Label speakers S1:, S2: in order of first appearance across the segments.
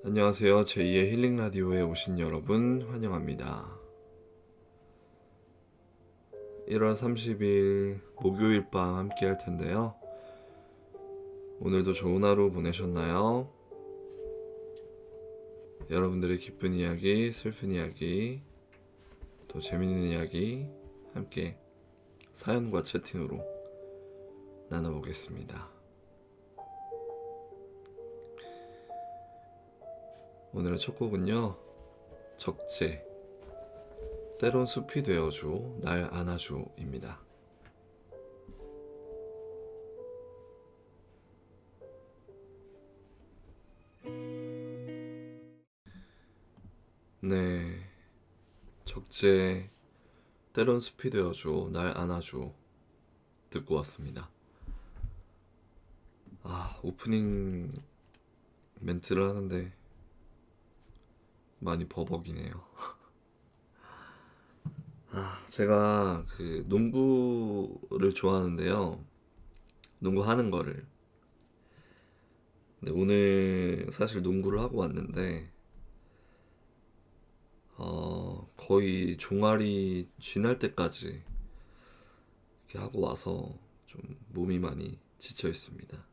S1: 안녕하세요. 제2의 힐링 라디오에 오신 여러분 환영합니다. 1월 30일 목요일 밤 함께 할 텐데요. 오늘도 좋은 하루 보내셨나요? 여러분들의 기쁜 이야기, 슬픈 이야기, 또 재밌는 이야기 함께 사연과 채팅으로 나눠보겠습니다. 오늘의 첫 곡은요, 적재, 때론 숲이 되어줘 날 안아줘입니다. 네, 적재, 때론 숲이 되어줘 날 안아줘 듣고 왔습니다. 오프닝 멘트를 하는데 많이 버벅이네요. 제가 그 농구를 좋아하는데요. 농구 하는 거를. 근데 오늘 사실 농구를 하고 왔는데, 거의 종아리 쥐날 때까지 이렇게 하고 와서 좀 몸이 많이 지쳐 있습니다.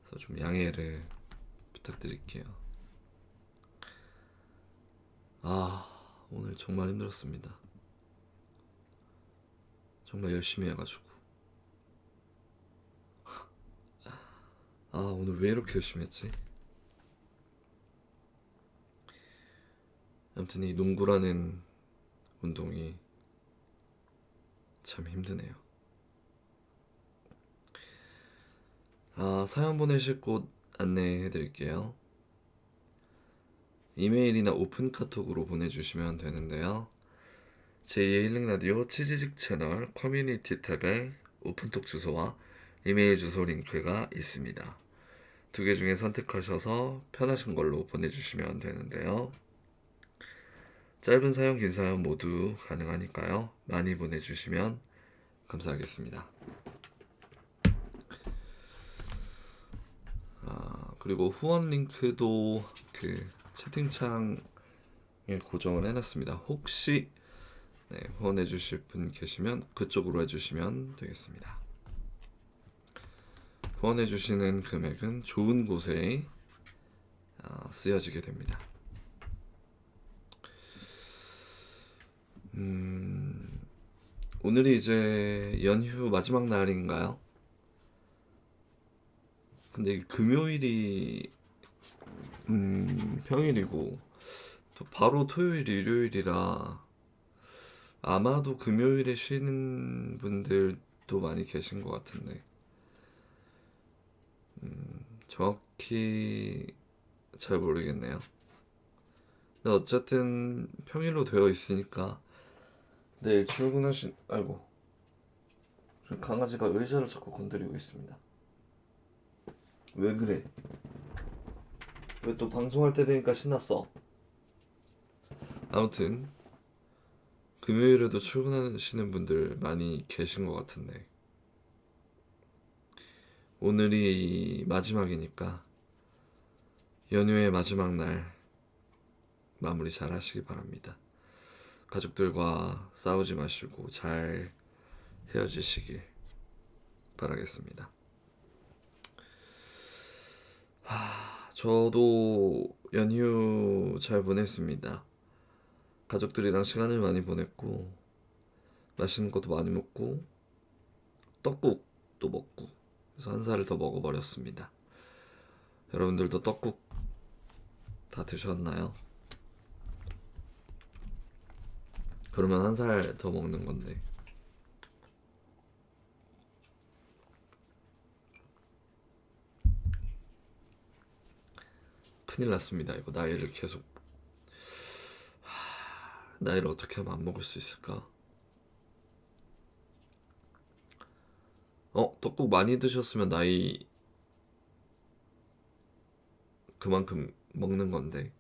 S1: 그래서 좀 양해를 부탁드릴게요. 오늘 정말 힘들었습니다. 정말 열심히 해가지고. 오늘 왜 이렇게 열심히 했지? 아무튼 이 농구라는 운동이 참 힘드네요. 사연 보내실 곳 안내해 드릴게요. 이메일이나 오픈 카톡으로 보내주시면 되는데요. 제2의 힐링 라디오 치지직 채널 커뮤니티 탭에 오픈톡 주소와 이메일 주소 링크가 있습니다. 두 개 중에 선택하셔서 편하신 걸로 보내주시면 되는데요. 짧은 사연, 긴 사연 모두 가능하니까요. 많이 보내주시면 감사하겠습니다. 그리고 후원 링크도 그 채팅창에 고정을 해놨습니다. 혹시 후원해 주실 분 계시면 그쪽으로 해주시면 되겠습니다. 후원해 주시는 금액은 좋은 곳에 쓰여지게 됩니다. 오늘이 이제 연휴 마지막 날인가요? 근데 금요일이 평일이고 또 바로 토요일, 일요일이라 아마도 금요일에 쉬는 분들도 많이 계신 것 같은데 정확히 잘 모르겠네요. 근데 어쨌든 평일로 되어 있으니까 내일 아이고, 강아지가 의자를 자꾸 건드리고 있습니다. 왜 그래? 왜 또 방송할 때 되니까 신났어? 아무튼 금요일에도 출근하시는 분들 많이 계신 것 같은데 오늘이 마지막이니까 연휴의 마지막 날 마무리 잘 하시기 바랍니다. 가족들과 싸우지 마시고 잘 헤어지시길 바라겠습니다. 저도 연휴 잘 보냈습니다. 가족들이랑 시간을 많이 보냈고 맛있는 것도 많이 먹고 떡국도 먹고 그래서 한 살을 더 먹어버렸습니다. 여러분들도 떡국 다 드셨나요? 그러면 한 살 더 먹는 건데 큰일 났습니다. 이거 나이를 계속 나이를 어떻게 하면 안 먹을 수 있을까? 떡국 많이 드셨으면 나이 그만큼 먹는 건데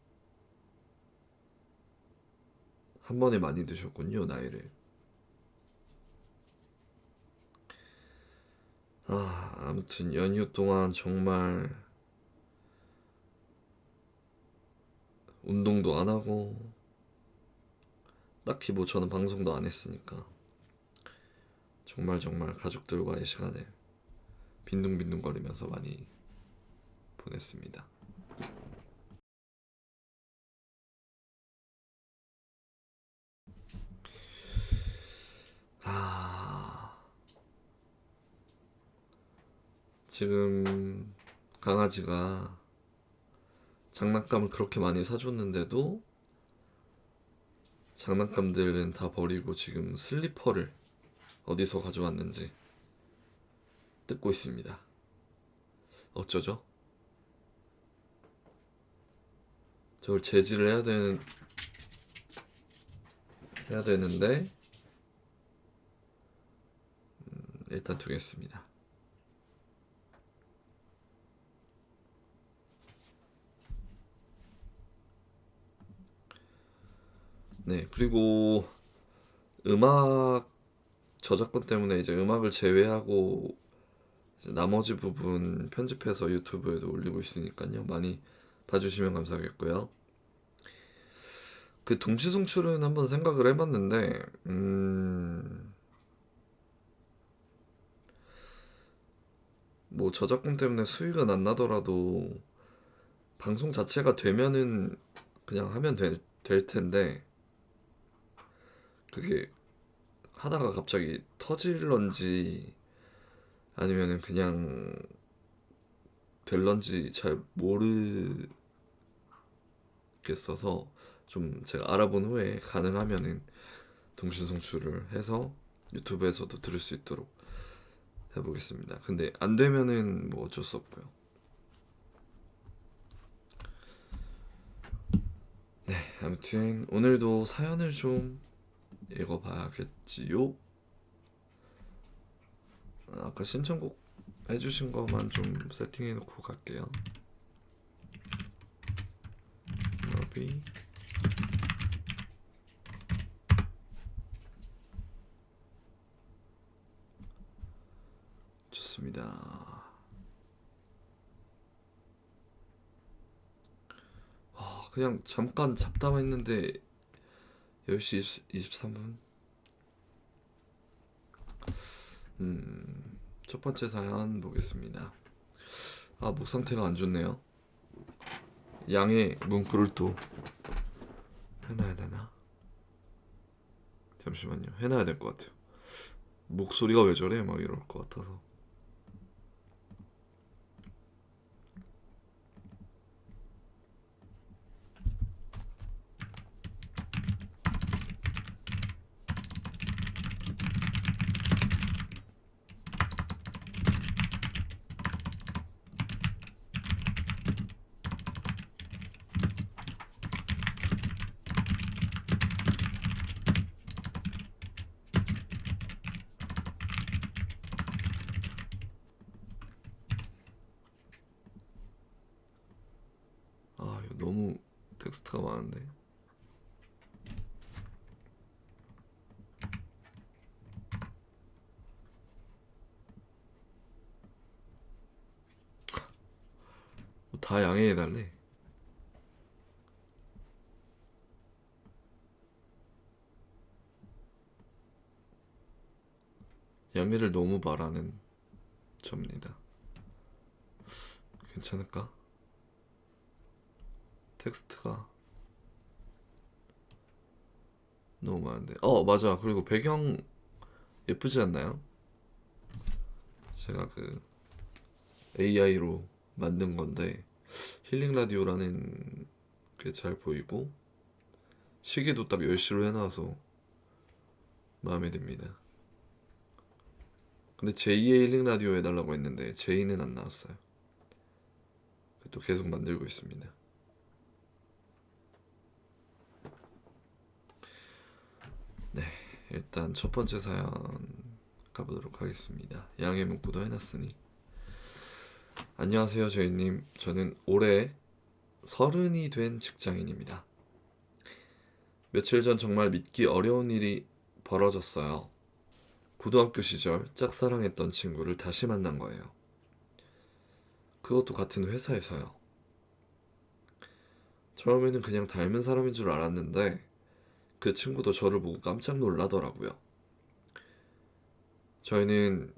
S1: 한 번에 많이 드셨군요, 나이를. 아무튼 연휴 동안 정말 운동도 안 하고 딱히 뭐 저는 방송도 안 했으니까 정말 가족들과의 시간을 빈둥빈둥거리면서 많이 보냈습니다. 지금 강아지가 장난감을 그렇게 많이 사줬는데도 장난감들은 다 버리고 지금 슬리퍼를 어디서 가져왔는지 뜯고 있습니다. 어쩌죠? 저걸 제지를 해야 되는데 일단 두겠습니다. 네, 그리고 음악 저작권 때문에 이제 음악을 제외하고 이제 나머지 부분 편집해서 유튜브에도 올리고 있으니까요. 많이 봐주시면 감사하겠고요. 그 동시송출은 한번 생각을 해봤는데, 뭐 저작권 때문에 수익은 안 나더라도 방송 자체가 되면은 그냥 하면 될 텐데, 그게 하다가 갑자기 터질런지 아니면은 그냥 될런지 잘 모르겠어서 좀 제가 알아본 후에 가능하면은 동시송출을 해서 유튜브에서도 들을 수 있도록 해보겠습니다. 근데 안 되면은 뭐 어쩔 수 없고요. 네, 아무튼 오늘도 사연을 좀 읽어봐야겠지요. 아까 신청곡 해주신 거만 좀 세팅해놓고 갈게요. 러비 좋습니다. 그냥 잠깐 잡담했는데 10시 23분. 첫 번째 사연 보겠습니다. 목 상태가 안 좋네요. 양해 문구를 또 해놔야 되나? 잠시만요. 해놔야 될 것 같아요. 목소리가 왜 저래? 막 이럴 것 같아서. 이거 너무 텍스트가 많은데. 다 양해해달래. 양해를 너무 바라는 접니다. 괜찮을까? 텍스트가 너무 많은데. 맞아. 그리고 배경 예쁘지 않나요? 제가 그 AI로 만든 건데 힐링 라디오라는 게 잘 보이고 시계도 딱 10시로 해놔서 마음에 듭니다. 근데 제2의 힐링 라디오 해달라고 했는데 제2는 안 나왔어요. 또 계속 만들고 있습니다. 네, 일단 첫 번째 사연 가보도록 하겠습니다. 양해 문구도 해놨으니. 안녕하세요, 저희님. 저는 올해 30이 된 직장인입니다. 며칠 전 정말 믿기 어려운 일이 벌어졌어요. 고등학교 시절 짝사랑했던 친구를 다시 만난 거예요. 그것도 같은 회사에서요. 처음에는 그냥 닮은 사람인 줄 알았는데 그 친구도 저를 보고 깜짝 놀라더라고요. 저희는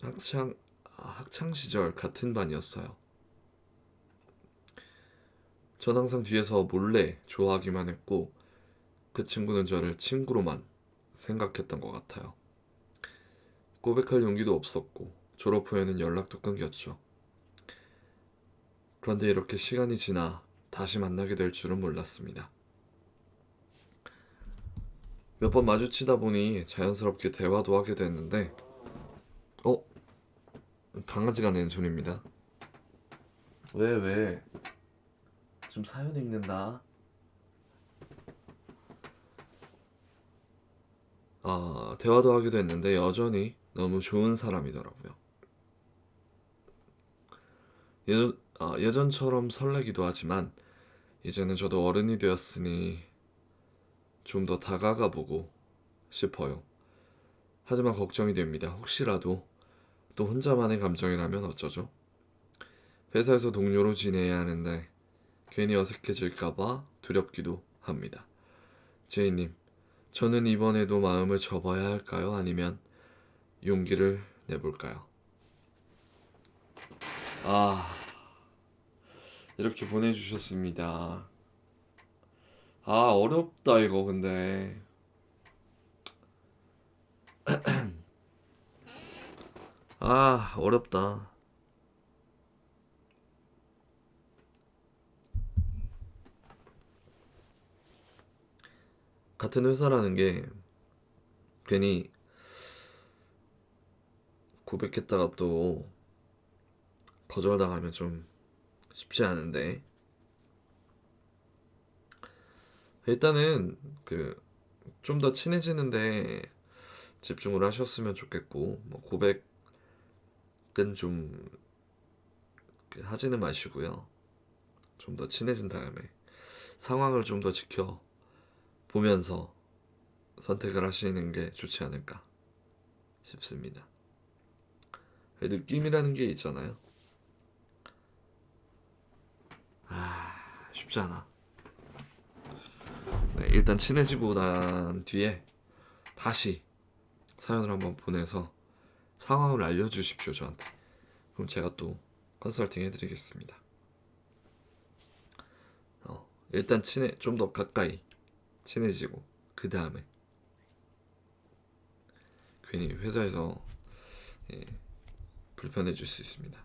S1: 학창 시절 같은 반이었어요. 전 항상 뒤에서 몰래 좋아하기만 했고 그 친구는 저를 친구로만 생각했던 것 같아요. 고백할 용기도 없었고 졸업 후에는 연락도 끊겼죠. 그런데 이렇게 시간이 지나 다시 만나게 될 줄은 몰랐습니다. 몇 번 마주치다 보니 자연스럽게 대화도 하게 됐는데 어? 강아지가 낸 소리입니다. 왜? 좀 사연 읽는다. 대화도 하게 됐는데 여전히 너무 좋은 사람이더라고요. 예전처럼 설레기도 하지만 이제는 저도 어른이 되었으니 좀 더 다가가 보고 싶어요. 하지만 걱정이 됩니다. 혹시라도 또 혼자만의 감정이라면 어쩌죠? 회사에서 동료로 지내야 하는데 괜히 어색해질까봐 두렵기도 합니다. 제이님, 저는 이번에도 마음을 접어야 할까요? 아니면 용기를 내볼까요? 아, 이렇게 보내주셨습니다. 어렵다, 이거, 근데. 어렵다. 같은 회사라는 게 괜히 고백했다가 또 거절당하면 좀 쉽지 않은데. 일단은 좀 더 친해지는데 집중을 하셨으면 좋겠고, 뭐 고백은 좀 하지는 마시고요. 좀 더 친해진 다음에 상황을 좀 더 지켜보면서 선택을 하시는 게 좋지 않을까 싶습니다. 느낌이라는 게 있잖아요. 쉽지 않아. 네, 일단 친해지고 난 뒤에 다시 사연을 한번 보내서 상황을 알려주십시오, 저한테. 그럼 제가 또 컨설팅 해드리겠습니다. 일단 좀 더 가까이 친해지고 그 다음에 괜히 회사에서 예, 불편해질 수 있습니다.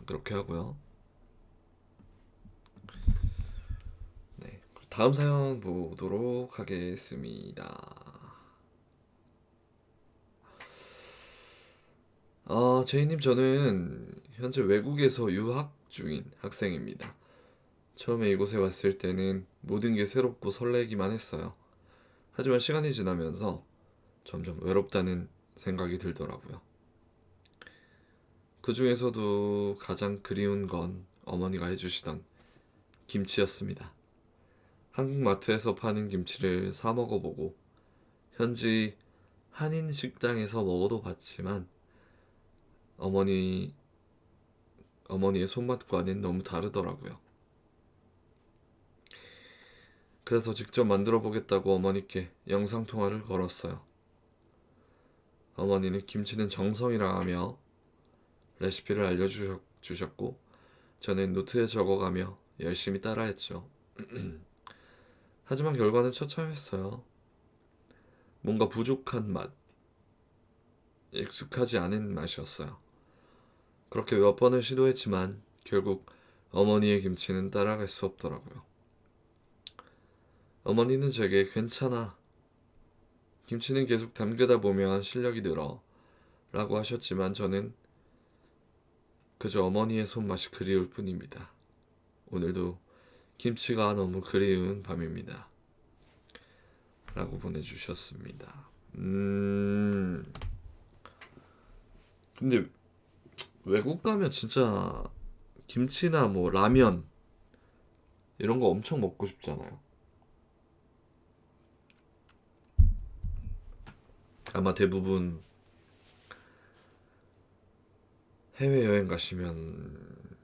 S1: 그렇게 하고요. 네, 다음 사연 보도록 하겠습니다. 제이님, 저는 현재 외국에서 유학 중인 학생입니다. 처음에 이곳에 왔을 때는 모든 게 새롭고 설레기만 했어요. 하지만 시간이 지나면서 점점 외롭다는 생각이 들더라고요. 그 중에서도 가장 그리운 건 어머니가 해주시던 김치였습니다. 한국 마트에서 파는 김치를 사 먹어보고 현지 한인 식당에서 먹어도 봤지만 어머니, 어머니의 손맛과는 너무 다르더라고요. 그래서 직접 만들어 보겠다고 어머니께 영상통화를 걸었어요. 어머니는 김치는 정성이라 하며 레시피를 알려주셨고 저는 노트에 적어가며 열심히 따라했죠. 하지만 결과는 처참했어요. 뭔가 부족한 맛, 익숙하지 않은 맛이었어요. 그렇게 몇 번을 시도했지만 결국 어머니의 김치는 따라갈 수 없더라고요. 어머니는 제게 괜찮아. 김치는 계속 담그다 보면 실력이 늘어. 라고 하셨지만 저는 그저 어머니의 손맛이 그리울 뿐입니다. 오늘도 김치가 너무 그리운 밤입니다. 라고 보내주셨습니다. 근데 외국 가면 진짜 김치나 뭐 라면 이런 거 엄청 먹고 싶잖아요. 아마 대부분 해외여행 가시면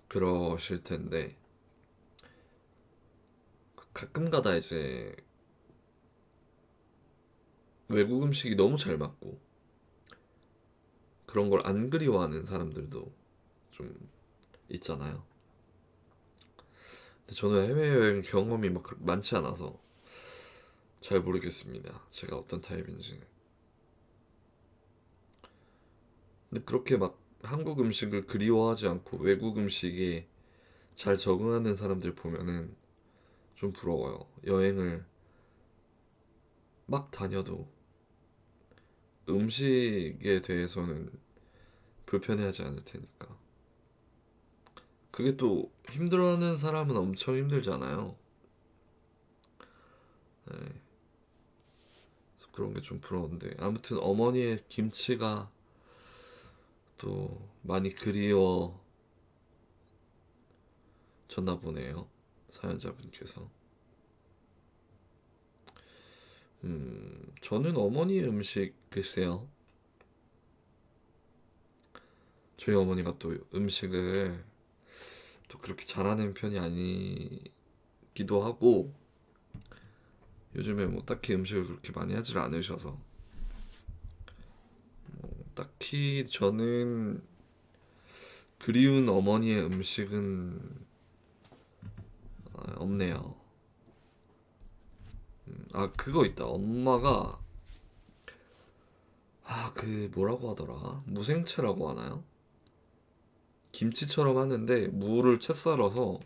S1: 그러실 텐데 가끔가다 이제 외국 음식이 너무 잘 맞고 그런 걸 안 그리워하는 사람들도 좀 있잖아요. 근데 저는 해외여행 경험이 막 그렇게 많지 않아서 잘 모르겠습니다. 제가 어떤 타입인지는. 근데 그렇게 막 한국 음식을 그리워하지 않고 외국 음식에 잘 적응하는 사람들 보면은 좀 부러워요. 여행을 막 다녀도 음식에 대해서는 불편해하지 않을 테니까. 그게 또 힘들어하는 사람은 엄청 힘들잖아요. 네, 그래서 그런 게 좀 부러운데 아무튼 어머니의 김치가 또 많이 그리워졌나 보네요. 사연자분께서. 저는 어머니의 음식 글쎄요. 저희 어머니가 또 음식을 또 그렇게 잘하는 편이 아니기도 하고 요즘에 뭐 딱히 음식을 그렇게 많이 하질 않으셔서 딱히 저는 그리운 어머니의 음식은 없네요. 아 그거 있다. 엄마가 그 뭐라고 하더라? 무생채라고 하나요? 김치처럼 하는데 무를 채 썰어서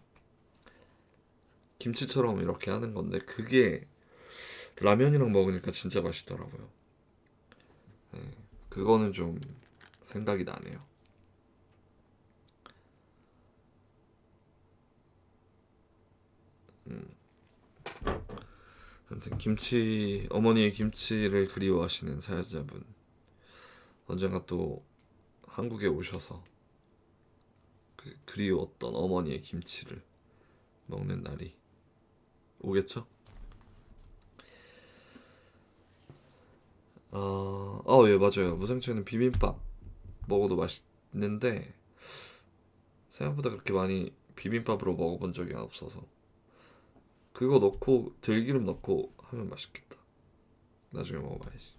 S1: 김치처럼 이렇게 하는 건데 그게 라면이랑 먹으니까 진짜 맛있더라고요. 그거는 좀 생각이 나네요. 아무튼 김치 어머니의 김치를 그리워하시는 사연자분 언젠가 또 한국에 오셔서 그리웠던 어머니의 김치를 먹는 날이 오겠죠? 예, 맞아요. 무생채는 비빔밥 먹어도 맛있는데 생각보다 그렇게 많이 비빔밥으로 먹어본 적이 없어서 그거 넣고 들기름 넣고 하면 맛있겠다. 나중에 먹어봐야지.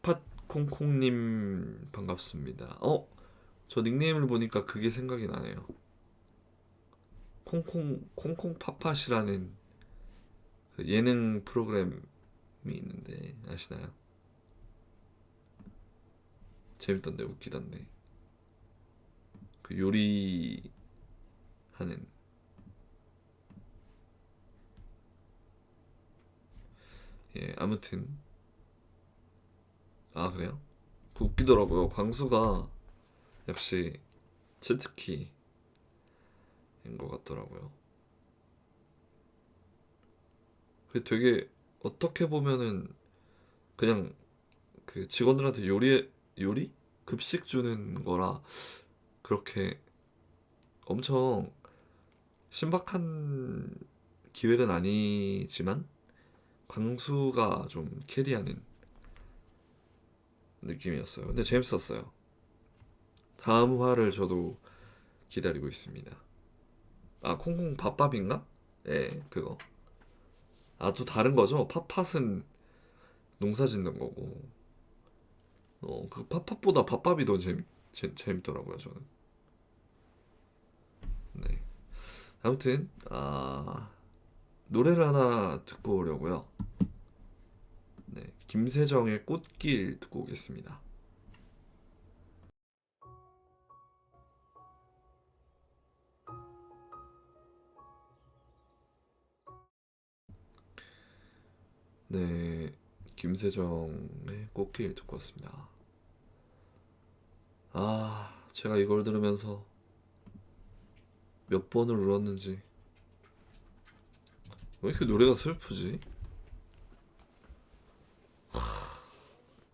S1: 팥콩콩님 반갑습니다. 저 닉네임을 보니까 그게 생각이 나네요. 콩콩 팥팥이라는 그 예능 프로그램이 있는데 아시나요? 재밌던데 웃기던데 그 요리하는 예 아무튼 그래요? 그 웃기더라고요. 광수가 역시 치트키인 것 같더라고요. 그 되게 어떻게 보면은 그냥 그 직원들한테 요리 급식 주는 거라 그렇게 엄청 신박한 기획은 아니지만 광수가 좀 캐리하는 느낌이었어요. 근데 재밌었어요. 다음 화를 저도 기다리고 있습니다. 콩콩 밥밥인가? 예, 그거. 또 다른 거죠? 팥팥은 농사 짓는 거고. 그 팥팥보다 밥밥이 더 재밌더라고요, 저는. 네. 아무튼, 노래를 하나 듣고 오려고요. 네. 김세정의 꽃길 듣고 오겠습니다. 네. 김세정의 꽃길 듣고 왔습니다. 제가 이걸 들으면서 몇 번을 울었는지. 왜 이렇게 노래가 슬프지?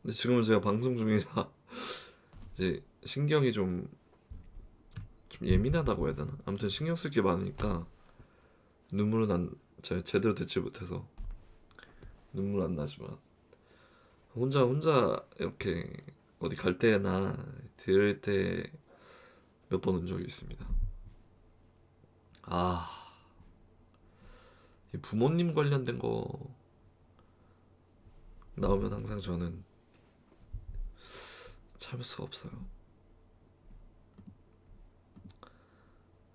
S1: 근데 지금은 제가 방송 중이라 이제 신경이 좀 예민하다고 해야 되나? 아무튼 신경 쓸 게 많으니까 눈물은 제가 제대로 듣지 못해서 눈물 안 나지만 혼자 이렇게 어디 갈 때나 들을 때 몇 번 온 적이 있습니다. 아, 이 부모님 관련된 거 나오면 항상 저는 참을 수가 없어요.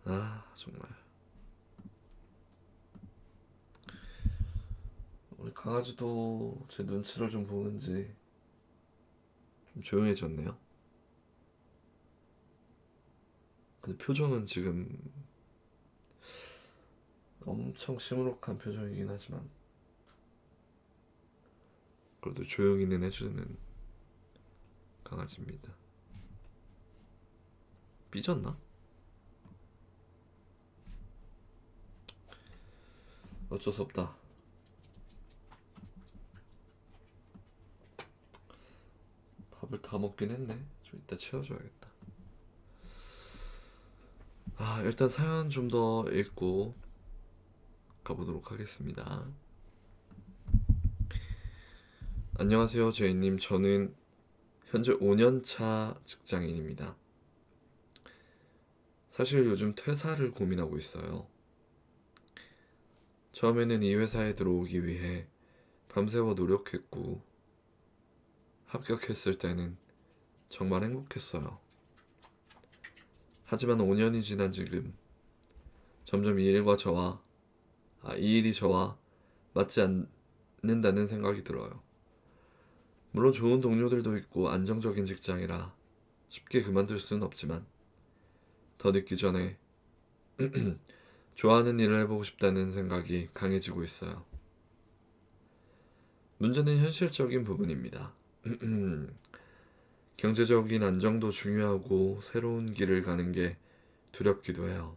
S1: 아, 정말. 우리 강아지도 제 눈치를 좀 보는지 좀 조용해졌네요. 근데 표정은 지금 엄청 시무룩한 표정이긴 하지만 그래도 조용히는 해주는 강아지입니다. 삐졌나? 어쩔 수 없다. 밥을 다 먹긴 했네. 좀 이따 채워줘야겠다. 아, 일단 사연 좀 더 읽고 가보도록 하겠습니다. 안녕하세요, 제이님. 저는 현재 5년차 직장인입니다. 사실 요즘 퇴사를 고민하고 있어요. 처음에는 이 회사에 들어오기 위해 밤새워 노력했고, 합격했을 때는 정말 행복했어요. 하지만 5년이 지난 지금 점점 이 일이 저와 맞지 않는다는 생각이 들어요. 물론 좋은 동료들도 있고 안정적인 직장이라 쉽게 그만둘 수는 없지만 더 늦기 전에 좋아하는 일을 해보고 싶다는 생각이 강해지고 있어요. 문제는 현실적인 부분입니다. 경제적인 안정도 중요하고 새로운 길을 가는 게 두렵기도 해요.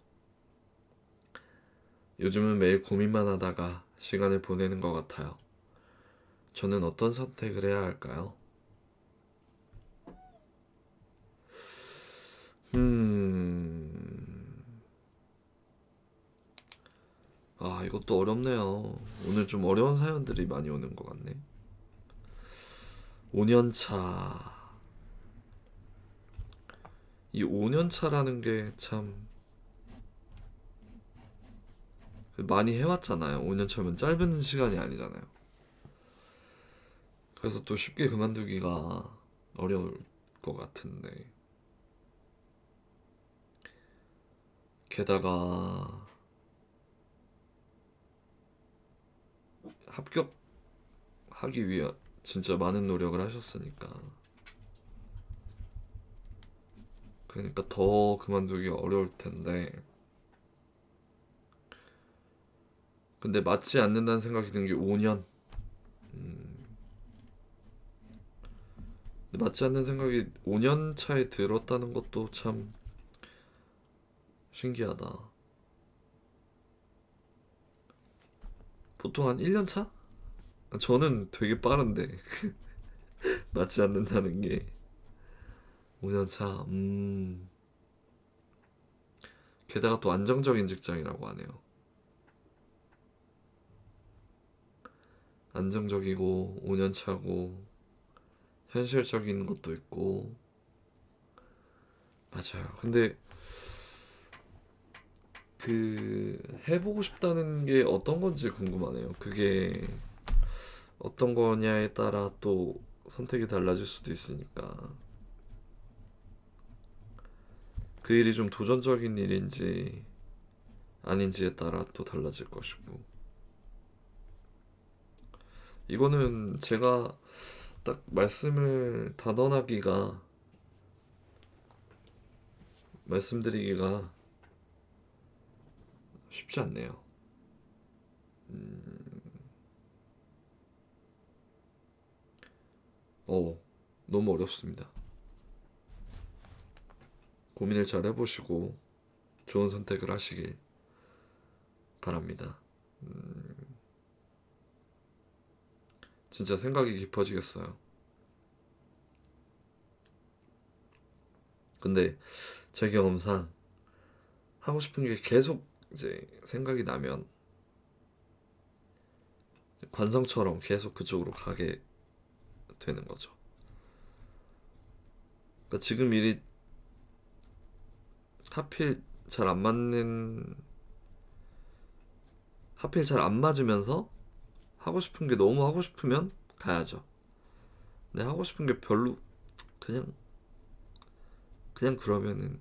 S1: 요즘은 매일 고민만 하다가 시간을 보내는 것 같아요. 저는 어떤 선택을 해야 할까요? 이것도 어렵네요. 오늘 좀 어려운 사연들이 많이 오는 것 같네. 5년 차. 이 5년 차라는 게 참 많이 해왔잖아요. 5년 차면 짧은 시간이 아니잖아요. 그래서 또 쉽게 그만두기가 어려울 것 같은데. 게다가 합격하기 위해 진짜 많은 노력을 하셨으니까. 그러니까 더 그만두기 어려울 텐데. 근데 맞지 않는다는 생각이 든 게 5년. 맞지 않는 생각이 5년 차에 들었다는 것도 참 신기하다. 보통 한 1년 차? 저는 되게 빠른데 맞지 않는다는 게 5년 차. 게다가 또 안정적인 직장이라고 하네요. 안정적이고 5년 차고 현실적인 것도 있고 맞아요. 근데 그 해보고 싶다는 게 어떤 건지 궁금하네요. 그게 어떤 거냐에 따라 또 선택이 달라질 수도 있으니까 그 일이 좀 도전적인 일인지 아닌지에 따라 또 달라질 것이고 이거는 제가 딱 말씀드리기가 쉽지 않네요. 너무 어렵습니다. 고민을 잘 해보시고 좋은 선택을 하시길 바랍니다. 진짜 생각이 깊어지겠어요. 근데 제 경험상 하고 싶은 게 계속 이제 생각이 나면 관성처럼 계속 그쪽으로 가게 되는 거죠. 그러니까 지금 일이 하필 잘 안 맞는 하필 잘 안 맞으면서 하고 싶은 게 너무 하고 싶으면 가야죠. 근데 하고 싶은 게 별로 그냥 그러면은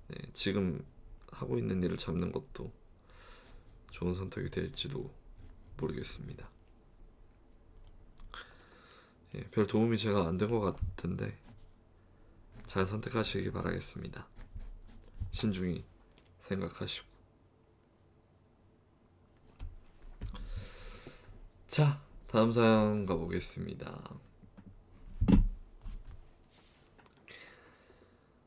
S1: 네, 지금 하고 있는 일을 잡는 것도 좋은 선택이 될지도 모르겠습니다. 예, 별 도움이 제가 안 된 것 같은데 잘 선택하시기 바라겠습니다. 신중히 생각하시고. 자, 다음 사연 가보겠습니다.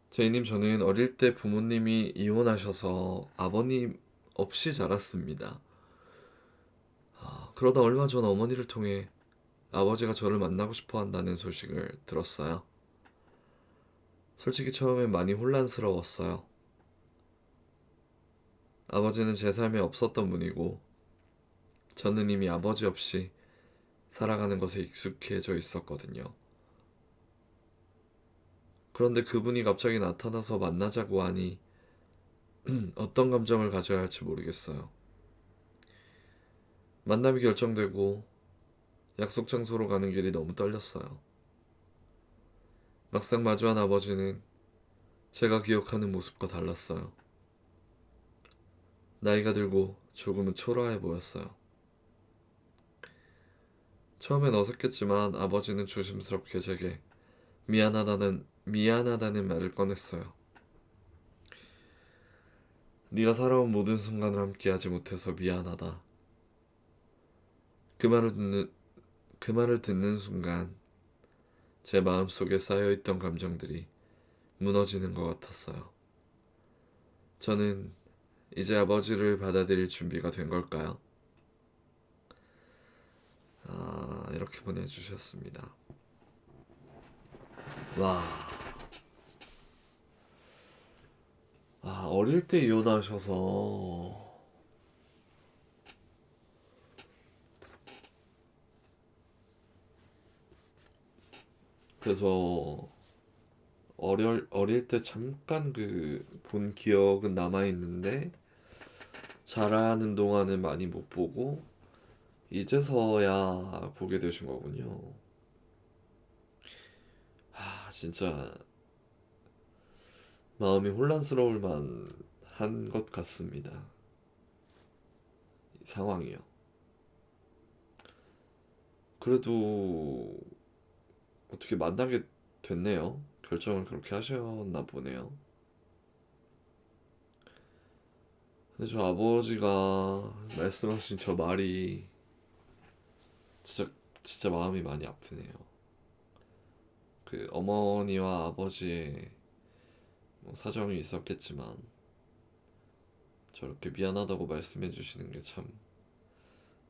S1: 제이님, 저는 어릴 때 부모님이 이혼하셔서 아버님 없이 자랐습니다. 그러다 얼마 전 어머니를 통해 아버지가 저를 만나고 싶어 한다는 소식을 들었어요. 솔직히 처음엔 많이 혼란스러웠어요. 아버지는 제 삶에 없었던 분이고, 저는 이미 아버지 없이 살아가는 것에 익숙해져 있었거든요. 그런데 그분이 갑자기 나타나서 만나자고 하니 어떤 감정을 가져야 할지 모르겠어요. 만남이 결정되고 약속 장소로 가는 길이 너무 떨렸어요. 막상 마주한 아버지는 제가 기억하는 모습과 달랐어요. 나이가 들고 조금은 초라해 보였어요. 처음엔 어색했지만 아버지는 조심스럽게 제게 미안하다는 말을 꺼냈어요. 네가 살아온 모든 순간을 함께하지 못해서 미안하다. 그 말을 듣는 그 말을 듣는 순간 제 마음속에 쌓여있던 감정들이 무너지는 것 같았어요. 저는 이제 아버지를 받아들일 준비가 된 걸까요? 이렇게 보내주셨습니다. 와, 어릴 때 이혼하셔서 그래서 어릴 때 잠깐 그 본 기억은 남아 있는데 자라는 동안은 많이 못 보고 이제서야 보게 되신 거군요. 진짜 마음이 혼란스러울 만한 것 같습니다. 이 상황이요. 그래도 어떻게 만나게 됐네요. 결정을 그렇게 하셨나 보네요. 근데 저 아버지가 말씀하신 저 말이 진짜 진짜 마음이 많이 아프네요. 그 어머니와 아버지의 뭐 사정이 있었겠지만 저렇게 미안하다고 말씀해 주시는 게 참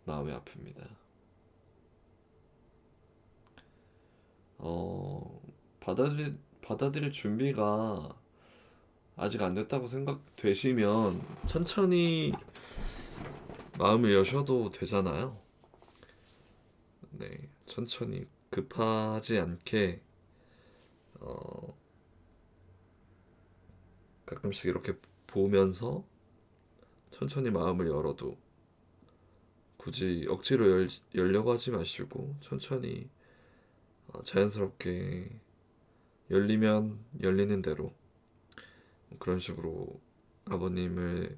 S1: 마음이 아픕니다. 어, 받아들일 준비가 아직 안 됐다고 생각되시면 천천히 마음을 여셔도 되잖아요. 네, 천천히 급하지 않게 어, 가끔씩 이렇게 보면서 천천히 마음을 열어도 굳이 억지로 열려고 하지 마시고 천천히 자연스럽게 열리면 열리는 대로 그런 식으로 아버님을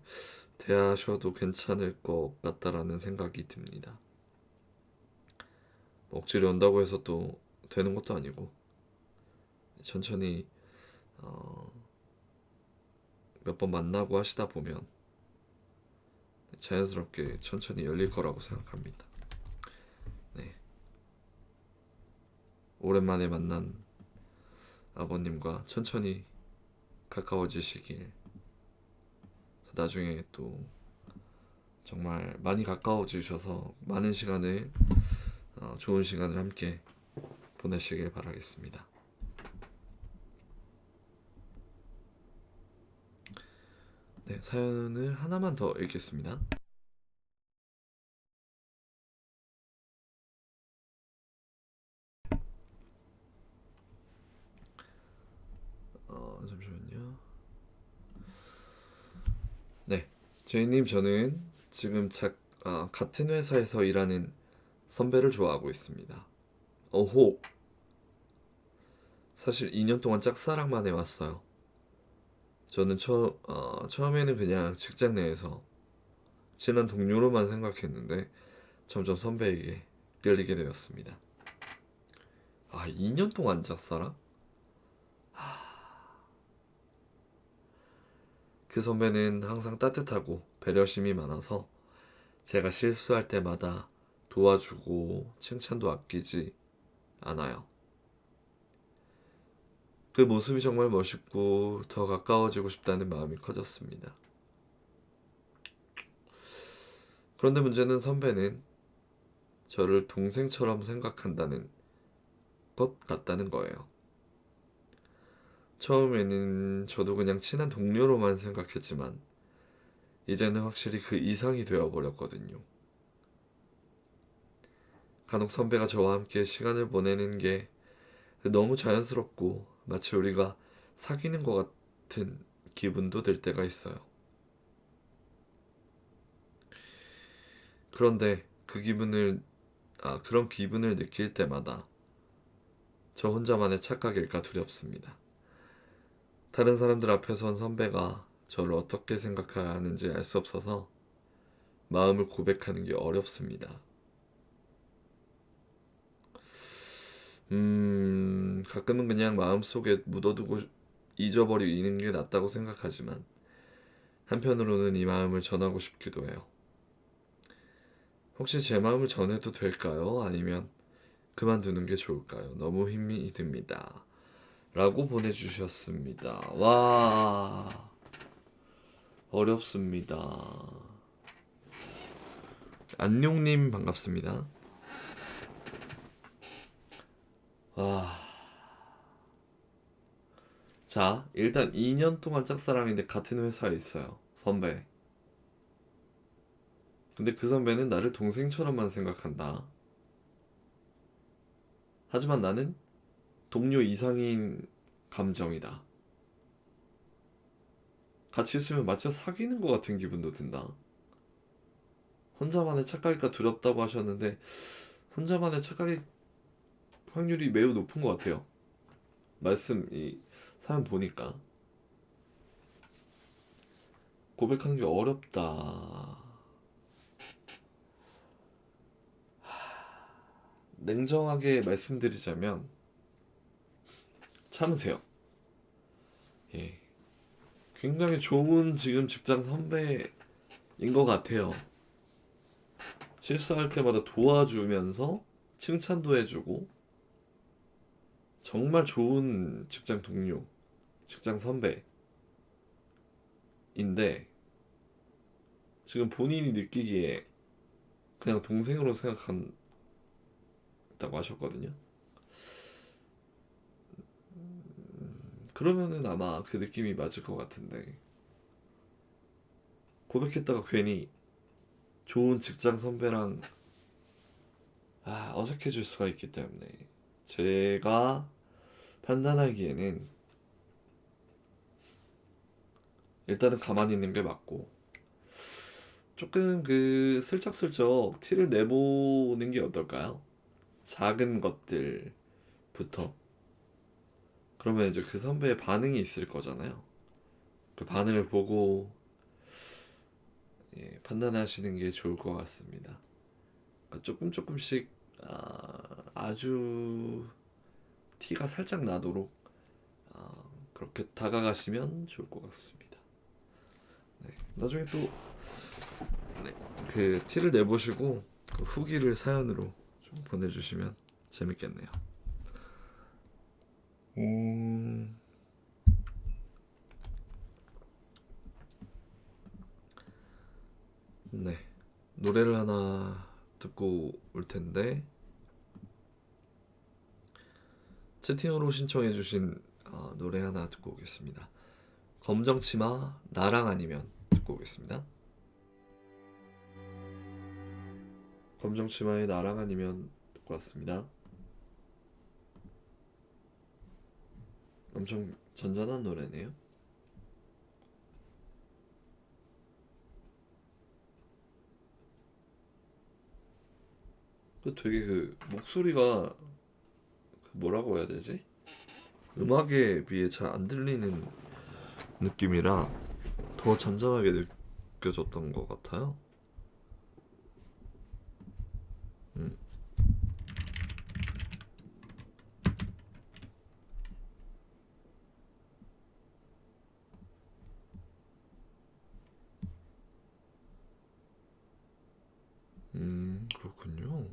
S1: 대하셔도 괜찮을 것 같다라는 생각이 듭니다. 뭐 억지로 연다고 해서 또 되는 것도 아니고 천천히 몇 번 만나고 하시다 보면 자연스럽게 천천히 열릴 거라고 생각합니다. 네. 오랜만에 만난 아버님과 천천히 가까워지시길 나중에 또 정말 많이 가까워지셔서 많은 시간을 좋은 시간을 함께 보내시길 바라겠습니다. 네, 사연을 하나만 더 읽겠습니다. 네, 제이님 저는 지금 같은 회사에서 일하는 선배를 좋아하고 있습니다. 오호, 사실 2년 동안 짝사랑만 해왔어요. 저는 처음에는 그냥 직장 내에서 친한 동료로만 생각했는데 점점 선배에게 끌리게 되었습니다. 2년 동안 짝사랑? 그 선배는 항상 따뜻하고 배려심이 많아서 제가 실수할 때마다 도와주고 칭찬도 아끼지 않아요. 그 모습이 정말 멋있고 더 가까워지고 싶다는 마음이 커졌습니다. 그런데 문제는 선배는 저를 동생처럼 생각한다는 것 같다는 거예요. 처음에는 저도 그냥 친한 동료로만 생각했지만 이제는 확실히 그 이상이 되어버렸거든요. 간혹 선배가 저와 함께 시간을 보내는 게 너무 자연스럽고 마치 우리가 사귀는 것 같은 기분도 들 때가 있어요. 그런데 그런 기분을 느낄 때마다 저 혼자만의 착각일까 두렵습니다. 다른 사람들 앞에선 선배가 저를 어떻게 생각하는지 알 수 없어서 마음을 고백하는 게 어렵습니다. 가끔은 그냥 마음속에 묻어두고 잊어버리는 게 낫다고 생각하지만 한편으로는 이 마음을 전하고 싶기도 해요. 혹시 제 마음을 전해도 될까요? 아니면 그만두는 게 좋을까요? 너무 힘이 듭니다. 라고 보내주셨습니다. 와, 어렵습니다. 안녕님 반갑습니다. 와, 자, 일단 2년 동안 짝사랑인데 같은 회사에 있어요. 선배. 근데 그 선배는 나를 동생처럼만 생각한다. 하지만 나는 동료 이상인 감정이다. 같이 있으면 마치 사귀는 것 같은 기분도 든다. 혼자만의 착각일까 두렵다고 하셨는데 혼자만의 착각일 확률이 매우 높은 것 같아요. 이 사연 보니까 고백하는 게 어렵다. 냉정하게 말씀드리자면 참으세요. 예, 굉장히 좋은 지금 직장 선배인 것 같아요. 실수할 때마다 도와주면서 칭찬도 해주고 정말 좋은 직장 동료, 직장 선배인데 지금 본인이 느끼기에 그냥 동생으로 생각한다고 하셨거든요. 그러면은 아마 그 느낌이 맞을 것 같은데 고백했다가 괜히 좋은 직장 선배랑 어색해질 수가 있기 때문에 제가 판단하기에는 일단은 가만히 있는 게 맞고 조금 그 슬쩍슬쩍 티를 내보는 게 어떨까요? 작은 것들부터. 그러면 이제 그 선배의 반응이 있을 거잖아요. 그 반응을 보고 판단하시는 게 좋을 것 같습니다. 그러니까 조금씩 아주 티가 살짝 나도록 그렇게 다가가시면 좋을 것 같습니다. 네, 나중에 또 그 티를 내보시고 그 후기를 사연으로 좀 보내주시면 재밌겠네요. 음, 네, 노래를 하나 듣고 올 텐데 채팅으로 신청해주신 노래 하나 듣고 오겠습니다. 검정치마 나랑 아니면 듣고 오겠습니다. 검정치마의 나랑 아니면 듣고 왔습니다. 엄청 잔잔한 노래네요. 되게 목소리가 뭐라고 해야 되지? 음악에 비해 잘 안 들리는 느낌이라 더 잔잔하게 느껴졌던 것 같아요. 음, 그렇군요.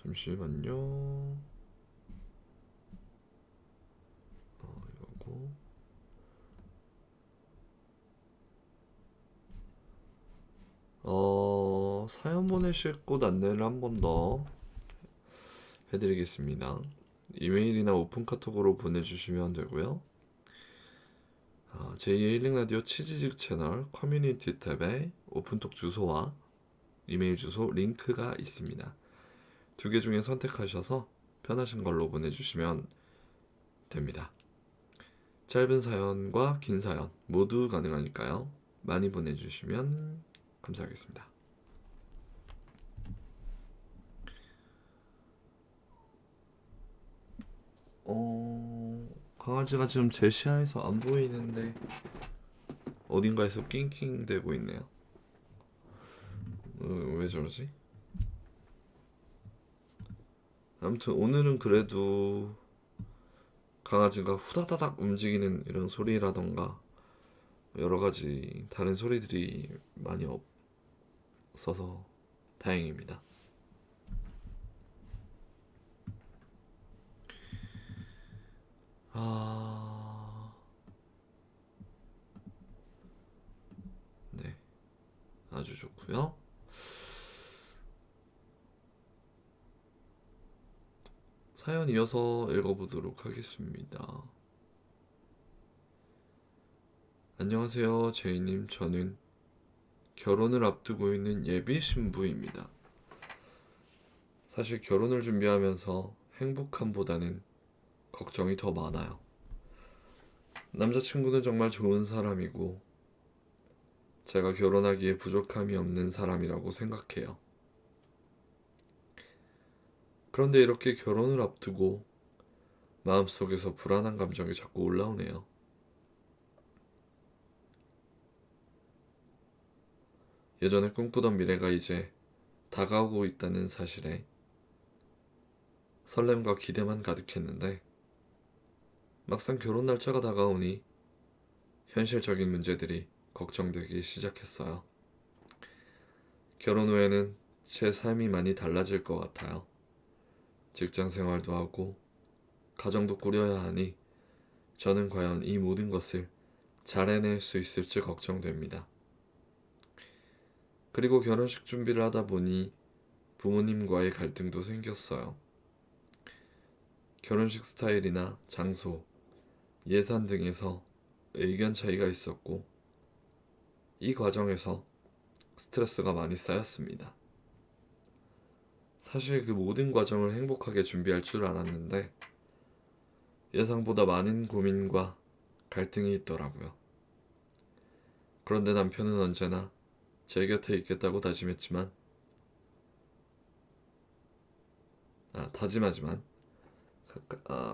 S1: 잠시만요. 이거고. 사연 보내실 곳 안내를 한 번 더 해드리겠습니다. 이메일이나 오픈 카톡으로 보내주시면 되고요. 제2의 힐링 라디오 치지직 채널 커뮤니티 탭에 오픈톡 주소와 이메일 주소 링크가 있습니다. 두 개 중에 선택하셔서 편하신 걸로 보내주시면 됩니다. 짧은 사연과 긴 사연 모두 가능하니까요. 많이 보내주시면 감사하겠습니다. 강아지가 지금 제 시야에서 안 보이는데 어딘가에서 낑낑대고 있네요. 왜 저러지? 아무튼 오늘은 그래도 강아지가 후다다닥 움직이는 이런 소리라던가 여러 가지 다른 소리들이 많이 없어서 다행입니다. 네, 아주 좋고요. 사연 이어서 읽어보도록 하겠습니다. 안녕하세요, 제이님. 저는 결혼을 앞두고 있는 예비 신부입니다. 사실 결혼을 준비하면서 행복함보다는 걱정이 더 많아요. 남자친구는 정말 좋은 사람이고 제가 결혼하기에 부족함이 없는 사람이라고 생각해요. 그런데 이렇게 결혼을 앞두고 마음속에서 불안한 감정이 자꾸 올라오네요. 예전에 꿈꾸던 미래가 이제 다가오고 있다는 사실에 설렘과 기대만 가득했는데 막상 결혼 날짜가 다가오니 현실적인 문제들이 걱정되기 시작했어요. 결혼 후에는 제 삶이 많이 달라질 것 같아요. 직장 생활도 하고 가정도 꾸려야 하니 저는 과연 이 모든 것을 잘 해낼 수 있을지 걱정됩니다. 그리고 결혼식 준비를 하다 보니 부모님과의 갈등도 생겼어요. 결혼식 스타일이나 장소, 예산 등에서 의견 차이가 있었고 이 과정에서 스트레스가 많이 쌓였습니다. 사실 그 모든 과정을 행복하게 준비할 줄 알았는데 예상보다 많은 고민과 갈등이 있더라고요. 그런데 남편은 언제나 제 곁에 있겠다고 다짐하지만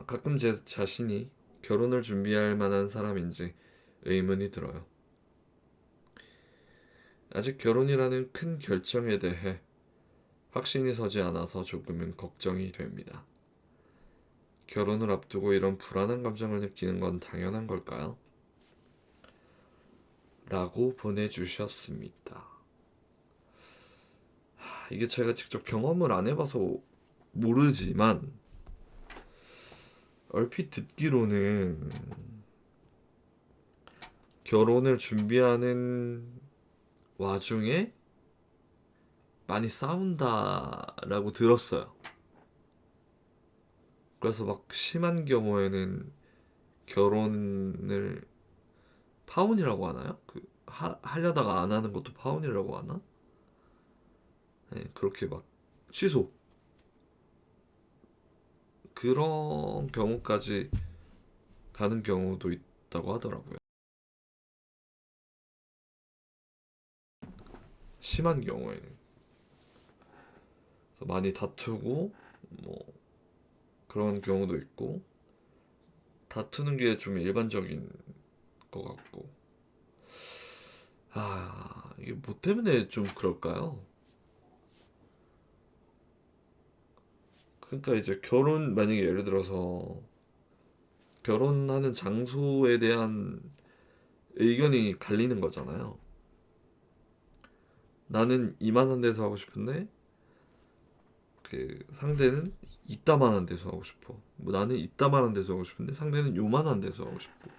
S1: 가끔 제 자신이 결혼을 준비할 만한 사람인지 의문이 들어요. 아직 결혼이라는 큰 결정에 대해 확신이 서지 않아서 조금은 걱정이 됩니다. 결혼을 앞두고 이런 불안한 감정을 느끼는 건 당연한 걸까요? 라고 보내주셨습니다. 이게 제가 직접 경험을 안 해봐서 모르지만 얼핏 듣기로는 결혼을 준비하는 와중에 많이 싸운다라고 들었어요. 그래서 막 심한 경우에는 결혼을 파혼이라고 하나요? 하려다가 안 하는 것도 파혼이라고 하나? 네, 그렇게 막 취소 그런 경우까지 가는 경우도 있다고 하더라고요. 심한 경우에는 그래서 많이 다투고 뭐 그런 경우도 있고, 다투는 게 좀 일반적인 것 같고. 이게 뭐 때문에 좀 그럴까요? 그러니까 이제 만약에 예를 들어서 결혼하는 장소에 대한 의견이 갈리는 거잖아요. 나는 이만한 데서 하고 싶은데 그 상대는 이따만한 데서 하고 싶어. 뭐 나는 이따만한 데서 하고 싶은데 상대는 요만한 데서 하고 싶고.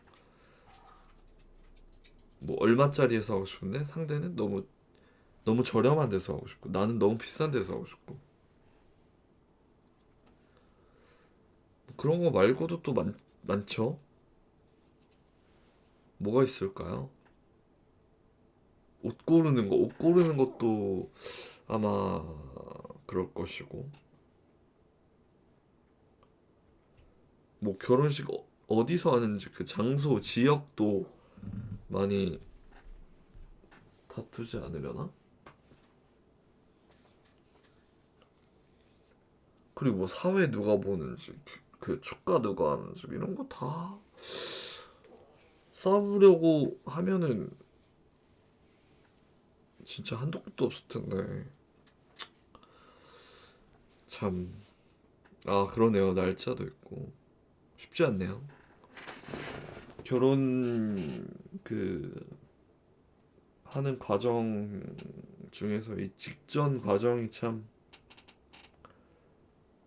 S1: 뭐 얼마짜리에서 하고 싶은데 상대는 너무 저렴한 데서 하고 싶고, 나는 너무 비싼 데서 하고 싶고. 뭐 그런 거 말고도 또 많죠. 뭐가 있을까요? 옷 고르는 것도 아마 그럴 것이고, 뭐 결혼식 어디서 하는지 그 장소, 지역도 많이 다투지 않으려나? 그리고 뭐 사회 누가 보는지, 그 축가 누가 하는지 이런 거 다 싸우려고 하면은 진짜 한도 끝도 없을 텐데. 참, 그러네요. 날짜도 있고 쉽지 않네요. 결혼 그 하는 과정 중에서 이 직전 과정이 참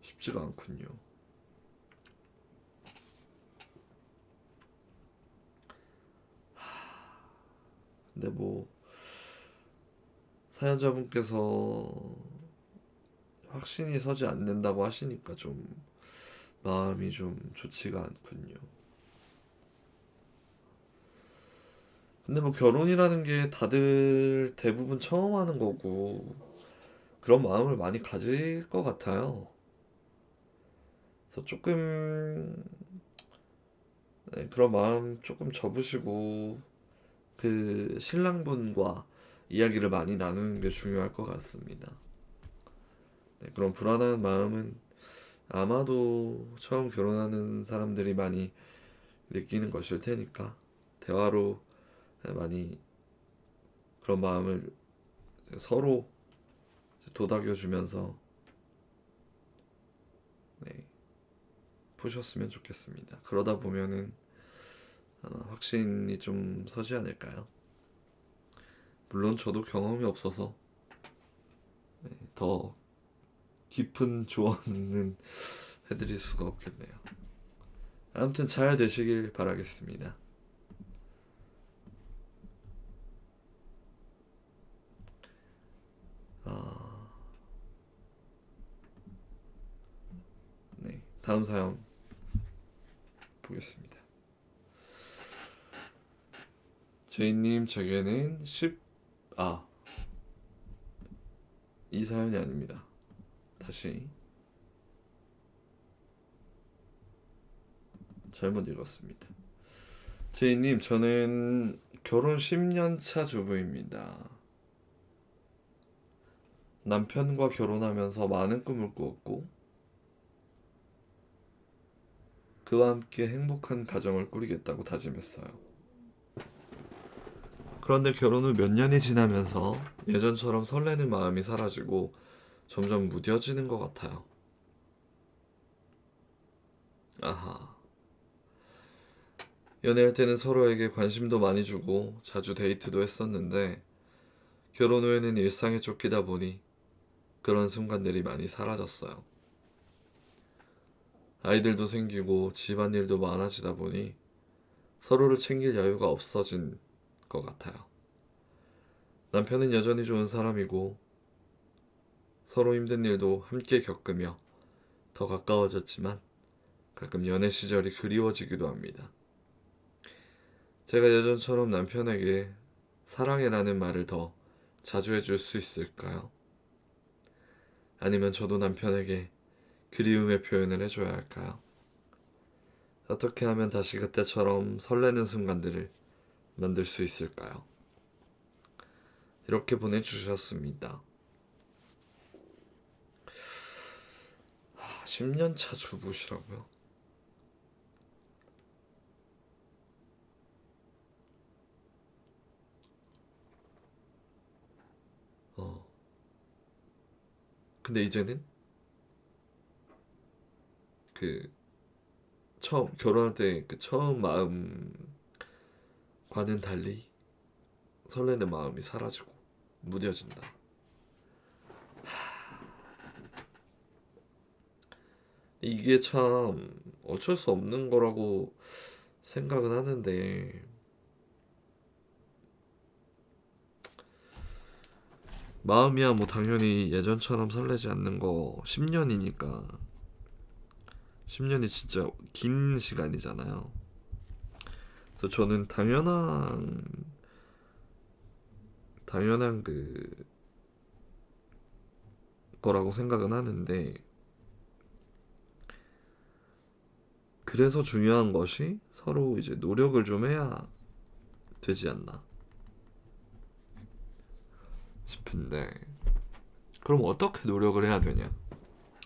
S1: 쉽지가 않군요. 근데 뭐 사연자분께서 확신이 서지 않는다고 하시니까 좀 마음이 좀 좋지가 않군요. 근데 뭐 결혼이라는 게 다들 대부분 처음 하는 거고 그런 마음을 많이 가질 것 같아요. 그래서 조금 그런 마음 조금 접으시고 그 신랑분과 이야기를 많이 나누는 게 중요할 것 같습니다. 네, 그런 불안한 마음은 아마도 처음 결혼하는 사람들이 많이 느끼는 것일 테니까 대화로 많이 그런 마음을 서로 도닥여 주면서 네, 푸셨으면 좋겠습니다. 그러다 보면은 아마 확신이 좀 서지 않을까요? 물론 저도 경험이 없어서 더 깊은 조언은 해드릴 수가 없겠네요. 아무튼 잘 되시길 바라겠습니다. 아, 네, 다음 사연 보겠습니다. 제이님, 제게는 이 사연이 아닙니다. 다시 잘못 읽었습니다. 제이님, 저는 결혼 10년 차 주부입니다. 남편과 결혼하면서 많은 꿈을 꾸었고, 그와 함께 행복한 가정을 꾸리겠다고 다짐했어요. 그런데 결혼 후 몇 년이 지나면서 예전처럼 설레는 마음이 사라지고 점점 무뎌지는 것 같아요. 아하. 연애할 때는 서로에게 관심도 많이 주고 자주 데이트도 했었는데 결혼 후에는 일상에 쫓기다 보니 그런 순간들이 많이 사라졌어요. 아이들도 생기고 집안일도 많아지다 보니 서로를 챙길 여유가 없어진 것 같아요. 남편은 여전히 좋은 사람이고 서로 힘든 일도 함께 겪으며 더 가까워졌지만 가끔 연애 시절이 그리워지기도 합니다. 제가 예전처럼 남편에게 사랑해라는 말을 더 자주 해줄 수 있을까요? 아니면 저도 남편에게 그리움의 표현을 해줘야 할까요? 어떻게 하면 다시 그때처럼 설레는 순간들을 만들 수 있을까요? 이렇게 보내주셨습니다. 10년차 주부시라고요? 근데 이제는 그 처음 결혼할 때 그 처음 마음과는 달리 설레는 마음이 사라지고 무뎌진다. 이게 참 어쩔 수 없는 거라고 생각은 하는데, 마음이야 뭐 당연히 예전처럼 설레지 않는 거 10년이니까 10년이 진짜 긴 시간이잖아요. 그래서 저는 당연한 그 거라고 생각은 하는데, 그래서 중요한 것이 서로 이제 노력을 좀 해야 되지 않나 싶은데, 그럼 어떻게 노력을 해야 되냐?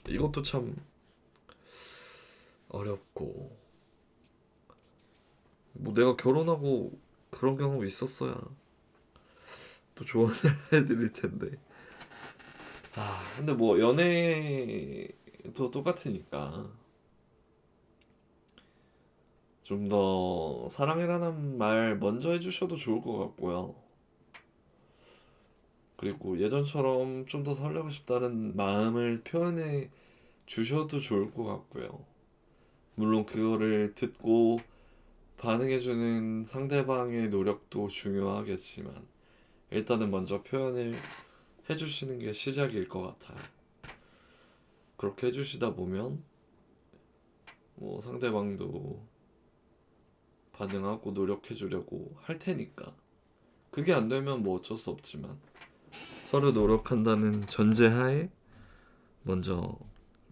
S1: 이것도 참 어렵고, 뭐 내가 결혼하고 그런 경험이 있었어야 또 조언을 해드릴 텐데. 근데 뭐 연애도 똑같으니까 좀 더 사랑해라는 말 먼저 해주셔도 좋을 것 같고요. 그리고 예전처럼 좀 더 설레고 싶다는 마음을 표현해 주셔도 좋을 것 같고요. 물론 그거를 듣고 반응해주는 상대방의 노력도 중요하겠지만, 일단은 먼저 표현을 해주시는 게 시작일 것 같아요. 그렇게 해주시다 보면 뭐 상대방도 반응하고 노력해주려고 할 테니까, 그게 안 되면 뭐 어쩔 수 없지만 서로 노력한다는 전제하에 먼저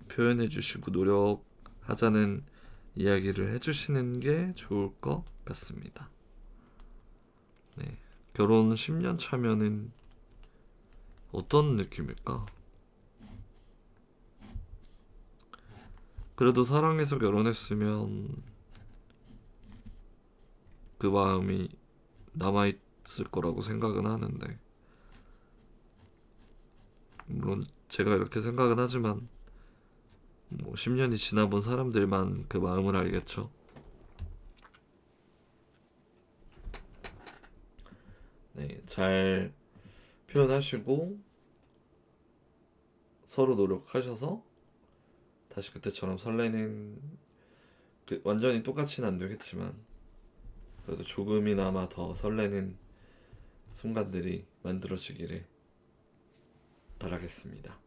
S1: 표현해주시고 노력하자는 이야기를 해주시는 게 좋을 것 같습니다. 네. 결혼 10년 차면은 어떤 느낌일까? 그래도 사랑해서 결혼했으면 그 마음이 남아있을 거라고 생각은 하는데, 물론 제가 이렇게 생각은 하지만 뭐 10년이 지나본 사람들만 그 마음을 알겠죠. 네, 잘 표현하시고 서로 노력하셔서 다시 그때처럼 설레는, 완전히 똑같이는 안 되겠지만 그래도 조금이나마 더 설레는 순간들이 만들어지기를 바라겠습니다.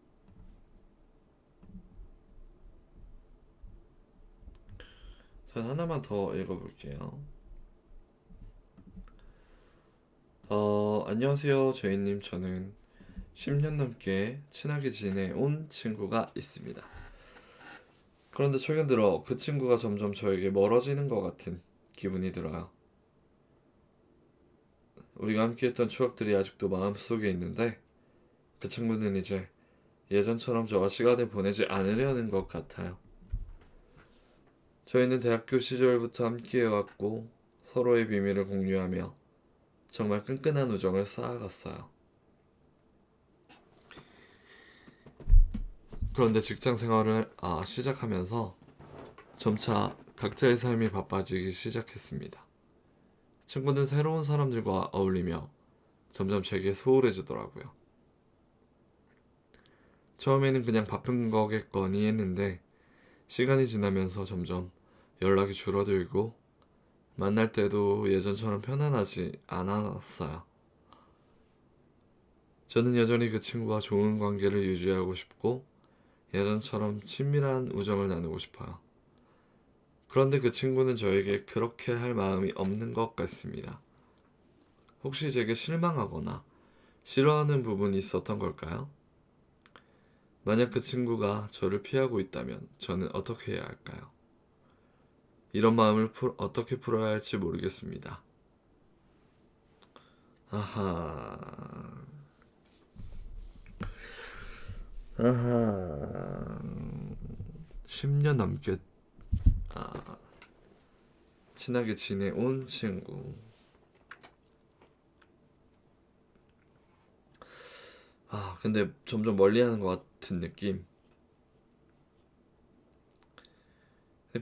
S1: 전 하나만 더 읽어볼게요. 안녕하세요, 저희님. 저는 10년 넘게 친하게 지내온 친구가 있습니다. 그런데 최근 들어 그 친구가 점점 저에게 멀어지는 것 같은 기분이 들어요. 우리가 함께했던 추억들이 아직도 마음속에 있는데, 그 친구는 이제 예전처럼 저와 시간을 보내지 않으려는 것 같아요. 저희는 대학교 시절부터 함께해왔고 서로의 비밀을 공유하며 정말 끈끈한 우정을 쌓아갔어요. 그런데 직장 생활을 시작하면서 점차 각자의 삶이 바빠지기 시작했습니다. 친구는 새로운 사람들과 어울리며 점점 제게 소홀해지더라고요. 처음에는 그냥 바쁜 거겠거니 했는데, 시간이 지나면서 점점 연락이 줄어들고 만날 때도 예전처럼 편안하지 않았어요. 저는 여전히 그 친구와 좋은 관계를 유지하고 싶고 예전처럼 친밀한 우정을 나누고 싶어요. 그런데 그 친구는 저에게 그렇게 할 마음이 없는 것 같습니다. 혹시 제게 실망하거나 싫어하는 부분이 있었던 걸까요? 만약 그 친구가 저를 피하고 있다면 저는 어떻게 해야 할까요? 이런 마음을 어떻게 풀어야 할지 모르겠습니다. 아하... 아하, 10년 넘게 아, 친하게 지내온 친구. 근데 점점 멀리하는 것 같은 느낌.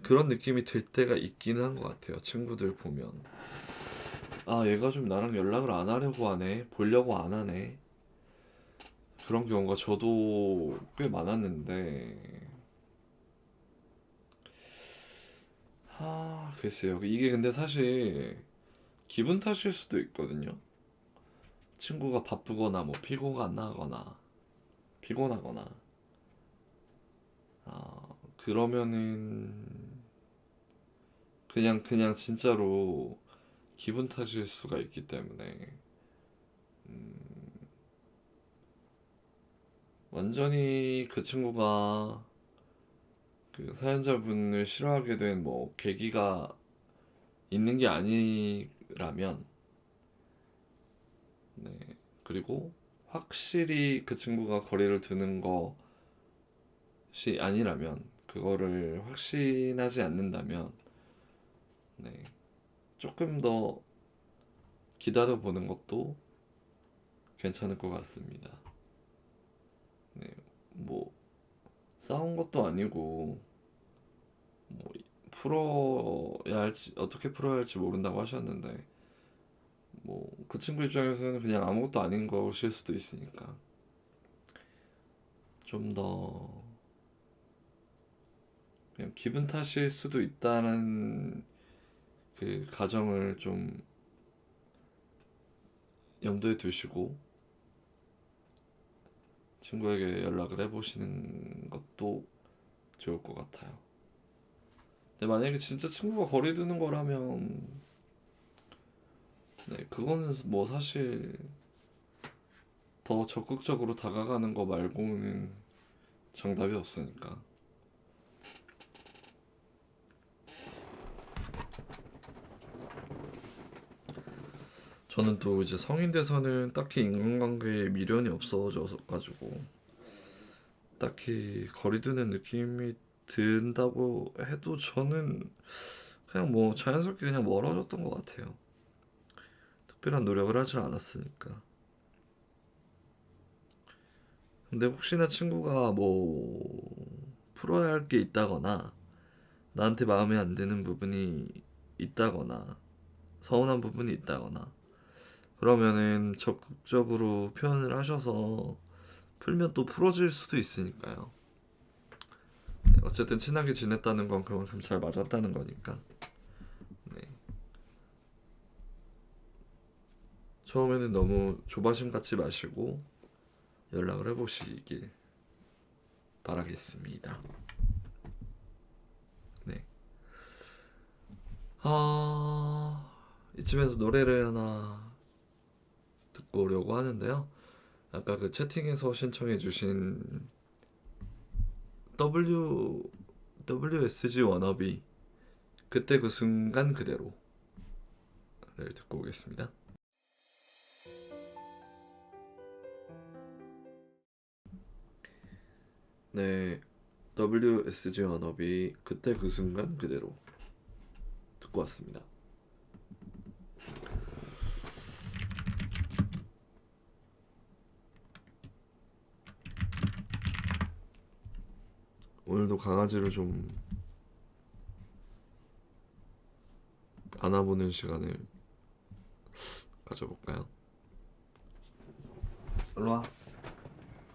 S1: 그런 느낌이 들 때가 있기는 한 것 같아요. 친구들 보면. 얘가 좀 나랑 연락을 안 하려고 하네. 보려고 안 하네. 그런 경우가 저도 꽤 많았는데, 글쎄요. 이게 근데 사실 기분 탓일 수도 있거든요. 친구가 바쁘거나 뭐 피곤하거나, 그러면은 그냥 진짜로 기분 탓일 수가 있기 때문에 완전히 그 친구가 그 사연자분을 싫어하게 된 뭐 계기가 있는 게 아니라면, 네. 그리고 확실히 그 친구가 거리를 두는 것이 아니라면, 그거를 확신하지 않는다면, 네. 조금 더 기다려보는 것도 괜찮을 것 같습니다. 네. 뭐 싸운 것도 아니고 뭐 풀어야 할지 어떻게 풀어야 할지 모른다고 하셨는데, 뭐 그 친구 입장에서는 그냥 아무것도 아닌 것일 수도 있으니까 좀 더 그냥 기분 탓일 수도 있다는 그 가정을 좀 염두에 두시고 친구에게 연락을 해보시는 것도 좋을 것 같아요. 근데 만약에 진짜 친구가 거리 두는 거라면, 네, 그거는 뭐 사실 더 적극적으로 다가가는 거 말고는 정답이 없으니까. 저는 또 이제 성인 돼서는 딱히 인간관계에 미련이 없어져서 가지고 딱히 거리두는 느낌이 든다고 해도 저는 그냥 뭐 자연스럽게 그냥 멀어졌던 것 같아요. 특별한 노력을 하질 않았으니까. 근데 혹시나 친구가 뭐 풀어야 할 게 있다거나 나한테 마음에 안 드는 부분이 있다거나 서운한 부분이 있다거나 그러면은 적극적으로 표현을 하셔서 풀면 또 풀어질 수도 있으니까요. 어쨌든 친하게 지냈다는 건 그만큼 잘 맞았다는 거니까. 네. 처음에는 너무 조바심 갖지 마시고 연락을 해보시길 바라겠습니다. 네. 이쯤에서 노래를 하나 듣고 오려고 하는데요. 아까 그 채팅에서 신청해주신 WSG 워너비 그때 그 순간 그대로를 듣고 오겠습니다. 네, WSG 워너비 그때 그 순간 그대로 듣고 왔습니다. 오늘도 강아지를 좀 안아보는 시간을 가져볼까요? 일로와,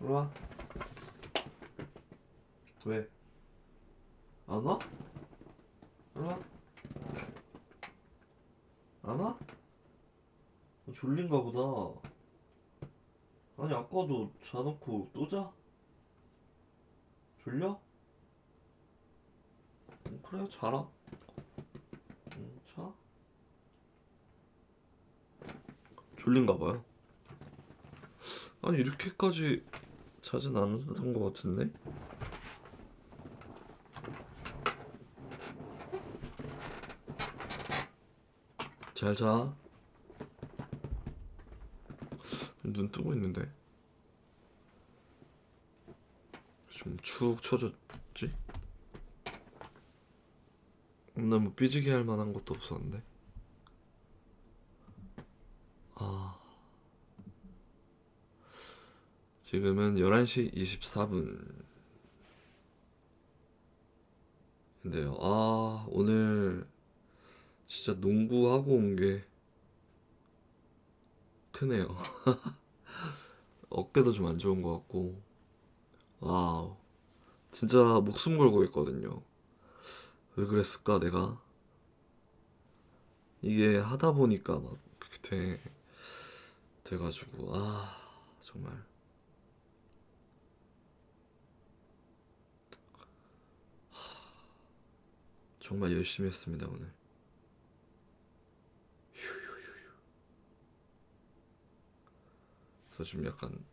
S1: 일로와. 왜? 안 와? 일로와. 안 와? 졸린가 보다. 아니 아까도 자놓고 또 자? 졸려? 그래 자라. 자. 졸린가 봐요. 아니 이렇게까지 자진 않았던 것 같은데? 잘 자. 눈 뜨고 있는데. 좀 축 쳐줬지? 오늘 뭐 삐지게 할 만한 것도 없었는데. 아, 지금은 11시 24분인데요. 아, 오늘 진짜 농구하고 온 게 크네요. 어깨도 좀 안 좋은 것 같고. 와우. 진짜 목숨 걸고 있거든요. 왜 그랬을까, 내가? 이게 하다 보니까 막 그렇게 돼가지고, 아, 정말. 정말 열심히 했습니다, 오늘. 그래서 지금 약간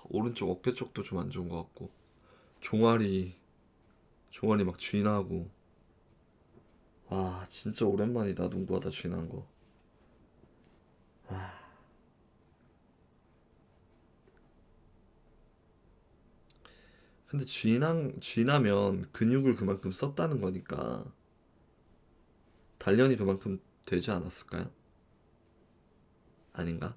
S1: 오른쪽 어깨 쪽도 좀 안 좋은 것 같고, 종아리, 종아리 막 쥐나고, 아, 진짜 오랜만이다, 농구하다 쥐난 거. 근데 쥐나면 근육을 그만큼 썼다는 거니까, 단련이 그만큼 되지 않았을까요? 아닌가?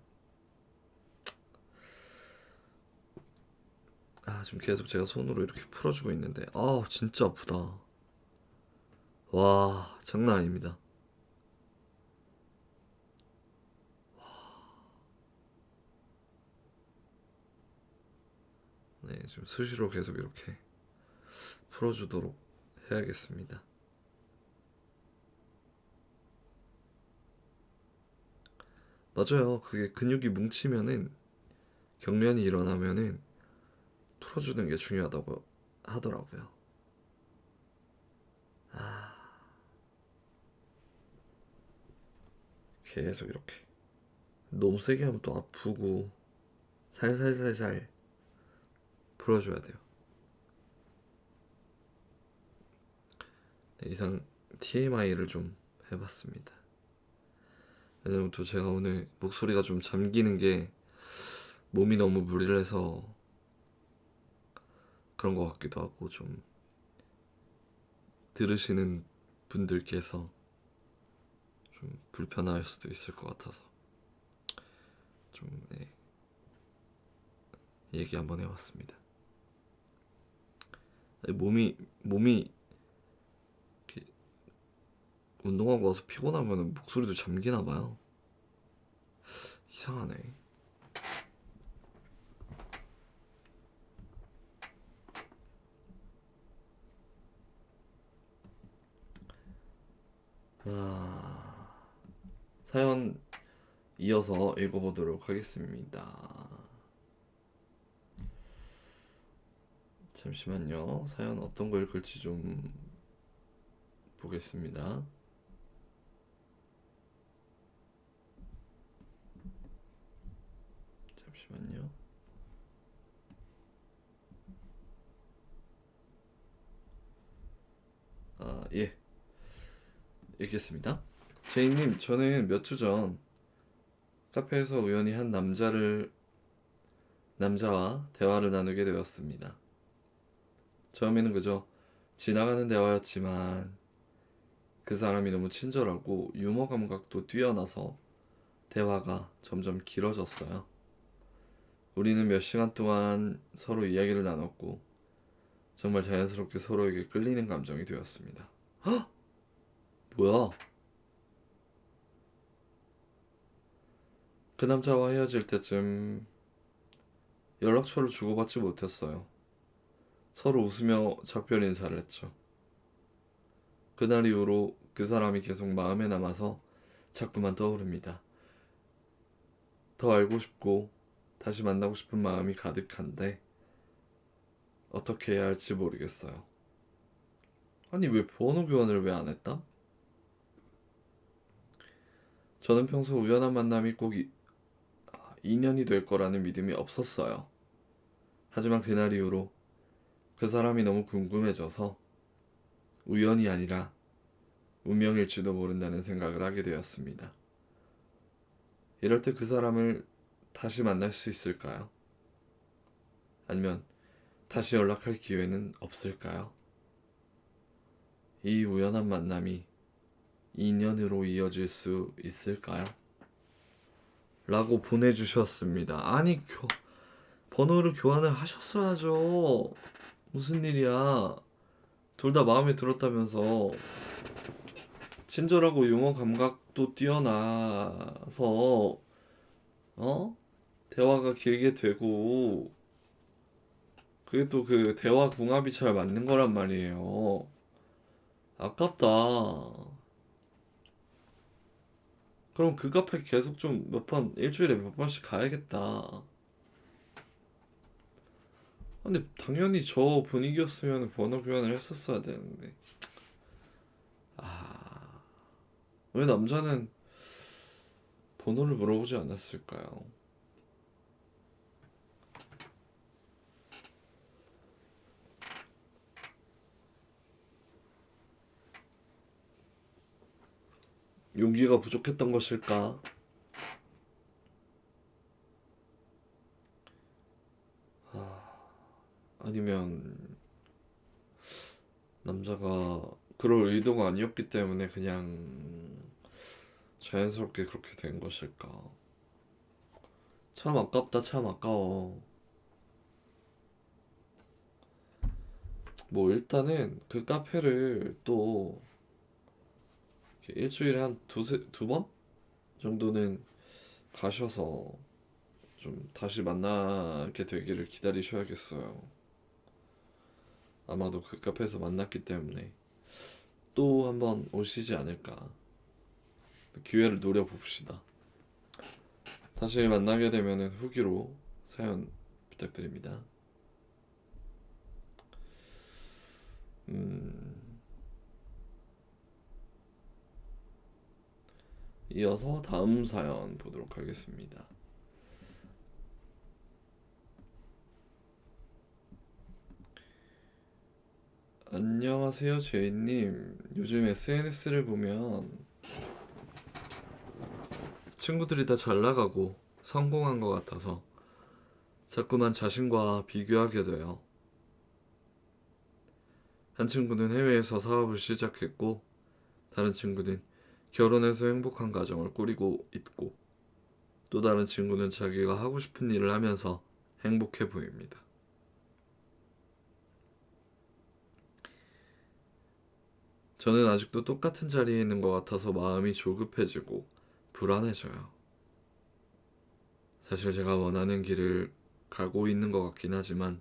S1: 아, 지금 계속 제가 손으로 이렇게 풀어주고 있는데, 아, 진짜 아프다. 와, 장난 아닙니다. 네, 지금 수시로 계속 이렇게 풀어주도록 해야겠습니다. 맞아요. 그게 근육이 뭉치면은, 경련이 일어나면은 풀어주는 게 중요하다고 하더라고요. 계속 이렇게. 너무 세게 하면 또 아프고, 살살살살 풀어줘야 돼요. 네, 이상 TMI를 좀 해봤습니다. 왜냐면 또 제가 오늘 목소리가 좀 잠기는 게 몸이 너무 무리를 해서 그런 것 같기도 하고, 좀 들으시는 분들께서 좀 불편할 수도 있을 것 같아서 좀, 네, 얘기 한번 해봤습니다. 몸이 이렇게 운동하고 와서 피곤하면 목소리도 잠기나 봐요. 이상하네. 아, 사연 이어서 읽어보도록 하겠습니다. 잠시만요. 사연 어떤 거 읽을지 좀 보겠습니다. 잠시만요. 아, 예. 읽겠습니다. 제이님, 저는 몇 주 전 카페에서 우연히 한 남자와 대화를 나누게 되었습니다. 처음에는 그저 지나가는 대화였지만 그 사람이 너무 친절하고 유머 감각도 뛰어나서 대화가 점점 길어졌어요. 우리는 몇 시간 동안 서로 이야기를 나눴고 정말 자연스럽게 서로에게 끌리는 감정이 되었습니다. 헉! 뭐야? 그 남자와 헤어질 때쯤 연락처를 주고받지 못했어요. 서로 웃으며 작별 인사를 했죠. 그날 이후로 그 사람이 계속 마음에 남아서 자꾸만 떠오릅니다. 더 알고 싶고 다시 만나고 싶은 마음이 가득한데 어떻게 해야 할지 모르겠어요. 아니, 왜 번호 교환을 왜 안 했다? 저는 평소 우연한 만남이 꼭 인연이 될 거라는 믿음이 없었어요. 하지만 그날 이후로 그 사람이 너무 궁금해져서 우연이 아니라 운명일지도 모른다는 생각을 하게 되었습니다. 이럴 때 그 사람을 다시 만날 수 있을까요? 아니면 다시 연락할 기회는 없을까요? 이 우연한 만남이 인연으로 이어질 수 있을까요? 라고 보내주셨습니다. 아니, 번호를 교환을 하셨어야죠. 무슨 일이야. 둘 다 마음에 들었다면서. 친절하고 유머 감각도 뛰어나서, 어? 대화가 길게 되고, 그게 또 그 대화 궁합이 잘 맞는 거란 말이에요. 아깝다. 그럼 그 카페 계속 좀 일주일에 몇 번씩 가야겠다. 근데 당연히 저 분위기였으면 번호 교환을 했었어야 되는데. 아, 왜 남자는 번호를 물어보지 않았을까요? 용기가 부족했던 것일까? 아니면 남자가 그럴 의도가 아니었기 때문에 그냥 자연스럽게 그렇게 된 것일까? 참 아깝다, 참 아까워. 뭐 일단은 그 카페를 또 이렇게 일주일에 한 두 번 정도는 가셔서 좀 다시 만나게 되기를 기다리셔야겠어요. 아마도 그 카페에서 만났기 때문에 또 한번 오시지 않을까. 기회를 노려봅시다. 다시 만나게 되면 후기로 사연 부탁드립니다. 이어서 다음 사연 보도록 하겠습니다. 안녕하세요, 제이님. 요즘 SNS를 보면 친구들이 다 잘 나가고 성공한 것 같아서 자꾸만 자신과 비교하게 돼요. 한 친구는 해외에서 사업을 시작했고, 다른 친구는 결혼해서 행복한 가정을 꾸리고 있고, 또 다른 친구는 자기가 하고 싶은 일을 하면서 행복해 보입니다. 저는 아직도 똑같은 자리에 있는 것 같아서 마음이 조급해지고 불안해져요. 사실 제가 원하는 길을 가고 있는 것 같긴 하지만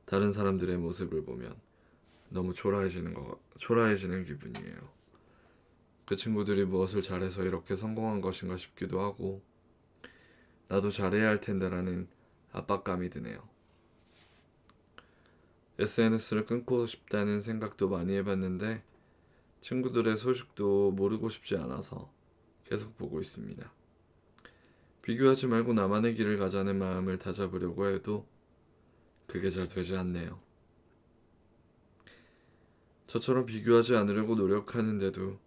S1: 다른 사람들의 모습을 보면 너무 초라해지는 기분이에요. 그 친구들이 무엇을 잘해서 이렇게 성공한 것인가 싶기도 하고 나도 잘해야 할 텐데라는 압박감이 드네요. SNS를 끊고 싶다는 생각도 많이 해봤는데 친구들의 소식도 모르고 싶지 않아서 계속 보고 있습니다. 비교하지 말고 나만의 길을 가자는 마음을 다잡으려고 해도 그게 잘 되지 않네요. 저처럼 비교하지 않으려고 노력하는데도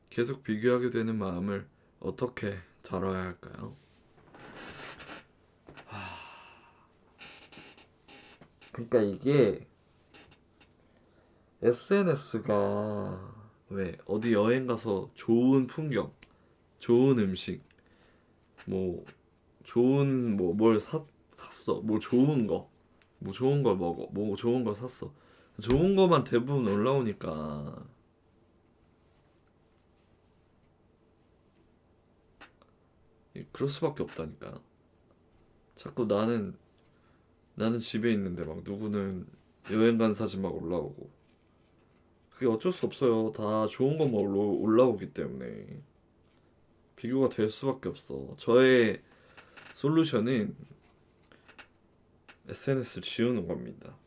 S1: 계속 비교하게 되는 마음을 어떻게 다뤄야 할까요? 그러니까 이게 SNS가 왜 어디 여행 가서 좋은 풍경, 좋은 음식, 뭐 좋은 샀어, 뭐 좋은 거, 뭐 좋은 걸 먹어, 뭐 좋은 걸 샀어. 좋은 거만 대부분 올라오니까 그럴 수밖에 없다니까. 자꾸 나는 집에 있는데 막 누구는 여행 간 사진 막 올라오고 그게 어쩔 수 없어요. 다 좋은 것만 올라오기 때문에 비교가 될 수밖에 없어. 저의 솔루션은 SNS를 지우는 겁니다.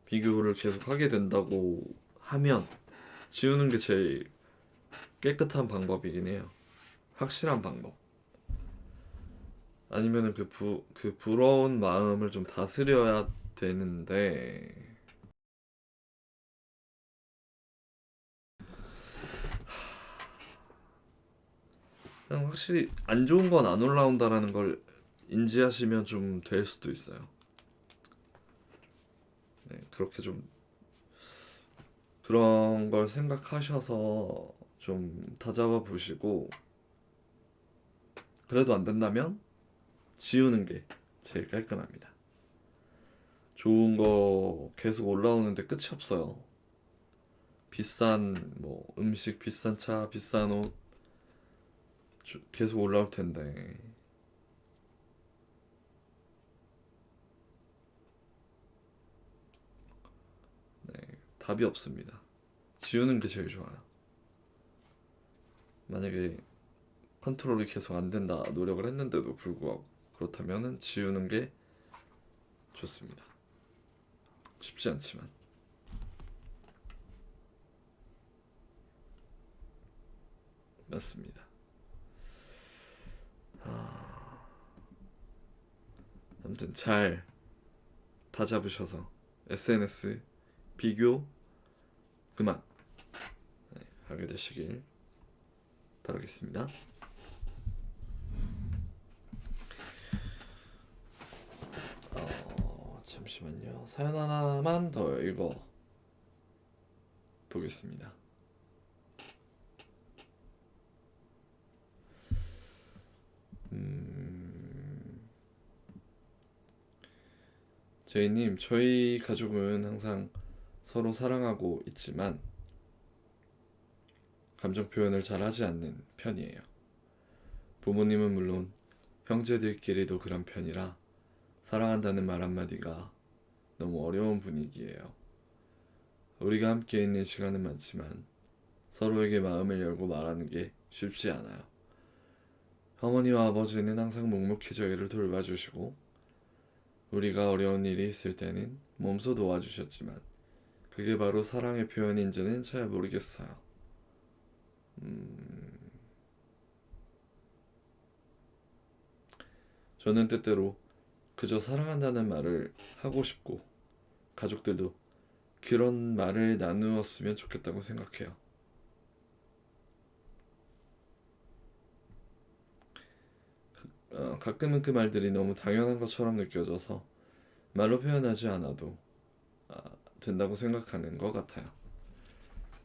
S1: 비교를 계속 하게 된다고 하면 지우는 게 제일 깨끗한 방법이긴 해요. 확실한 방법. 아니면은 그 부러운 마음을 좀 다스려야 되는데 그냥 확실히 안 좋은 건 안 올라온다라는 걸 인지하시면 좀 될 수도 있어요. 네, 그렇게 좀 그런 걸 생각하셔서 좀 다잡아 보시고, 그래도 안 된다면 지우는 게 제일 깔끔합니다. 좋은 거 계속 올라오는데 끝이 없어요. 비싼 뭐 음식, 비싼 차, 비싼 옷 계속 올라올 텐데. 네, 답이 없습니다. 지우는 게 제일 좋아요. 만약에 컨트롤이 계속 안 된다 노력을 했는데도 불구하고 그렇다면은 지우는 게 좋습니다. 쉽지 않지만. 맞습니다. 아무튼 잘 다 잡으셔서 SNS 비교 그만 하게 되시길 바라겠습니다. 잠시만요. 사연 하나만 더 읽어 보겠습니다. 제이님, 저희 가족은 항상 서로 사랑하고 있지만 감정 표현을 잘 하지 않는 편이에요. 부모님은 물론 형제들끼리도 그런 편이라 사랑한다는 말 한마디가 너무 어려운 분위기예요. 우리가 함께 있는 시간은 많지만 서로에게 마음을 열고 말하는 게 쉽지 않아요. 어머니와 아버지는 항상 묵묵히 저희를 돌봐주시고 우리가 어려운 일이 있을 때는 몸소 도와주셨지만 그게 바로 사랑의 표현인지는 잘 모르겠어요. 저는 때때로 그저 사랑한다는 말을 하고 싶고 가족들도 그런 말을 나누었으면 좋겠다고 생각해요. 가끔은 그 말들이 너무 당연한 것처럼 느껴져서 말로 표현하지 않아도 된다고 생각하는 것 같아요.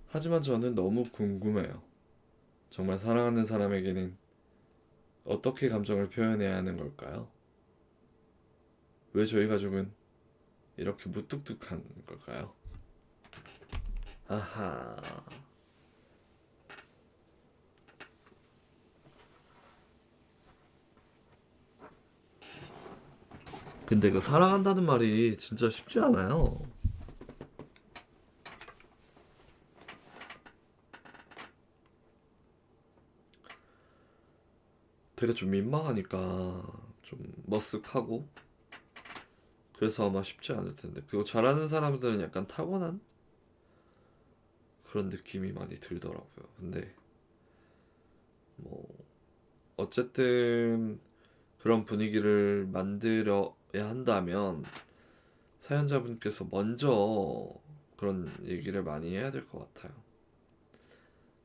S1: 하지만 저는 너무 궁금해요. 정말 사랑하는 사람에게는 어떻게 감정을 표현해야 하는 걸까요? 왜 저희 가족은 이렇게 무뚝뚝한 걸까요? 아하. 근데 그 사랑한다는 말이 진짜 쉽지 않아요. 되게 좀 민망하니까 좀 머쓱하고 그래서 아마 쉽지 않을 텐데 그거 잘하는 사람들은 약간 타고난 그런 느낌이 많이 들더라고요. 근데 뭐 어쨌든 그런 분위기를 만들어야 한다면 사연자분께서 먼저 그런 얘기를 많이 해야 될 것 같아요.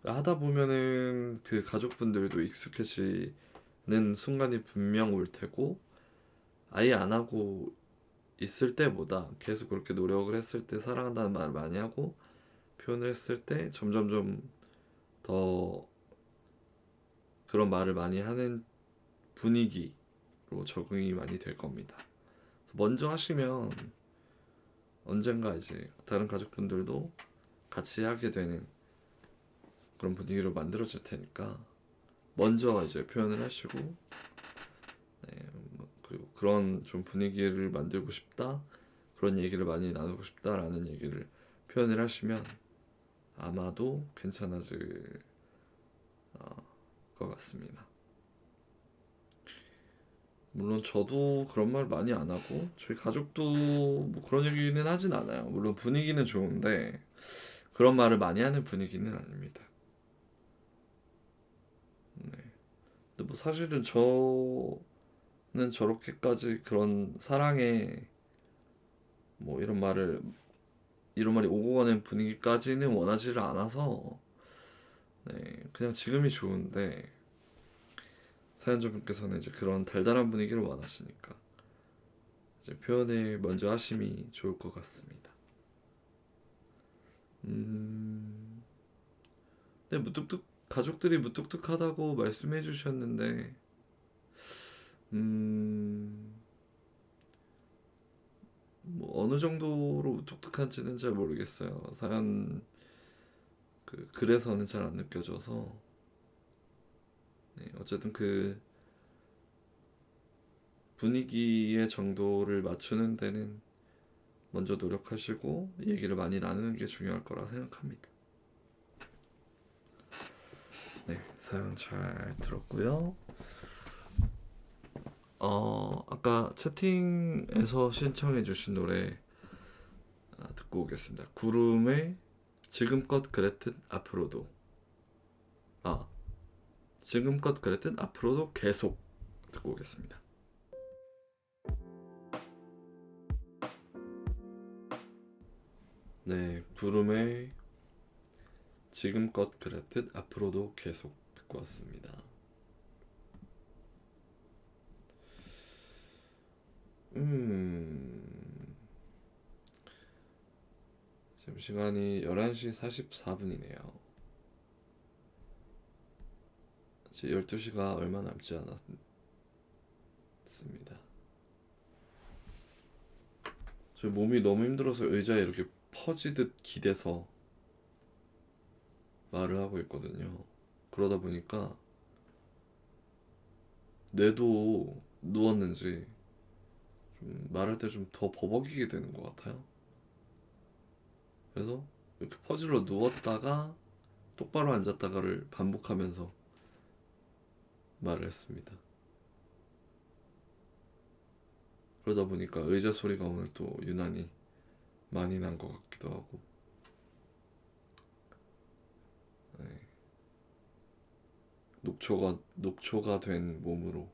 S1: 하다 보면은 그 가족분들도 익숙해지는 순간이 분명 올 테고 아예 안 하고 있을 때보다 계속 그렇게 노력을 했을 때 사랑한다는 말을 많이 하고 표현을 했을 때 점점점 더 그런 말을 많이 하는 분위기로 적응이 많이 될 겁니다. 먼저 하시면 언젠가 이제 다른 가족분들도 같이 하게 되는 그런 분위기로 만들어질 테니까 먼저 이제 표현을 하시고 그리고 그런 좀 분위기를 만들고 싶다 그런 얘기를 많이 나누고 싶다라는 얘기를 표현을 하시면 아마도 괜찮아질 것 같습니다. 물론 저도 그런 말 많이 안 하고 저희 가족도 뭐 그런 얘기는 하진 않아요. 물론 분위기는 좋은데 그런 말을 많이 하는 분위기는 아닙니다. 네. 근데 뭐 사실은 저는 저렇게까지 그런 사랑에 뭐 이런 말이 오고 가는 분위기까지는 원하지를 않아서 네, 그냥 지금이 좋은데 사연자분께서는 이제 그런 달달한 분위기를 원하시니까 이제 표현을 먼저 하심이 좋을 것 같습니다. 네, 가족들이 무뚝뚝하다고 말씀해 주셨는데, 뭐 어느 정도로 무뚝뚝한지는 잘 모르겠어요. 사연 글에서는 잘 안 느껴져서. 네, 어쨌든 그 분위기의 정도를 맞추는 데는 먼저 노력하시고 얘기를 많이 나누는 게 중요할 거라 생각합니다. 네, 사연 잘 들었고요. 아까 채팅에서 신청해주신 노래 듣고 오겠습니다. 구름의 지금껏 그랬듯 앞으로도. 지금껏 그랬듯 앞으로도 계속 듣고 오겠습니다. 네, 구름의 지금껏 그랬듯 앞으로도 계속 듣고 왔습니다. 지금 시간이 11시 44분이네요. 이제 12시가 얼마 남지 않았습니다. 저 몸이 너무 힘들어서 의자에 이렇게 퍼지듯 기대서 말을 하고 있거든요. 그러다 보니까 뇌도 누웠는지 좀 말할 때 좀 더 버벅이게 되는 것 같아요. 그래서 이렇게 퍼질러 누웠다가 똑바로 앉았다가를 반복하면서 말을 했습니다. 그러다 보니까 의자 소리가 오늘 또 유난히 많이 난 것 같기도 하고. 네. 녹초가 된 몸으로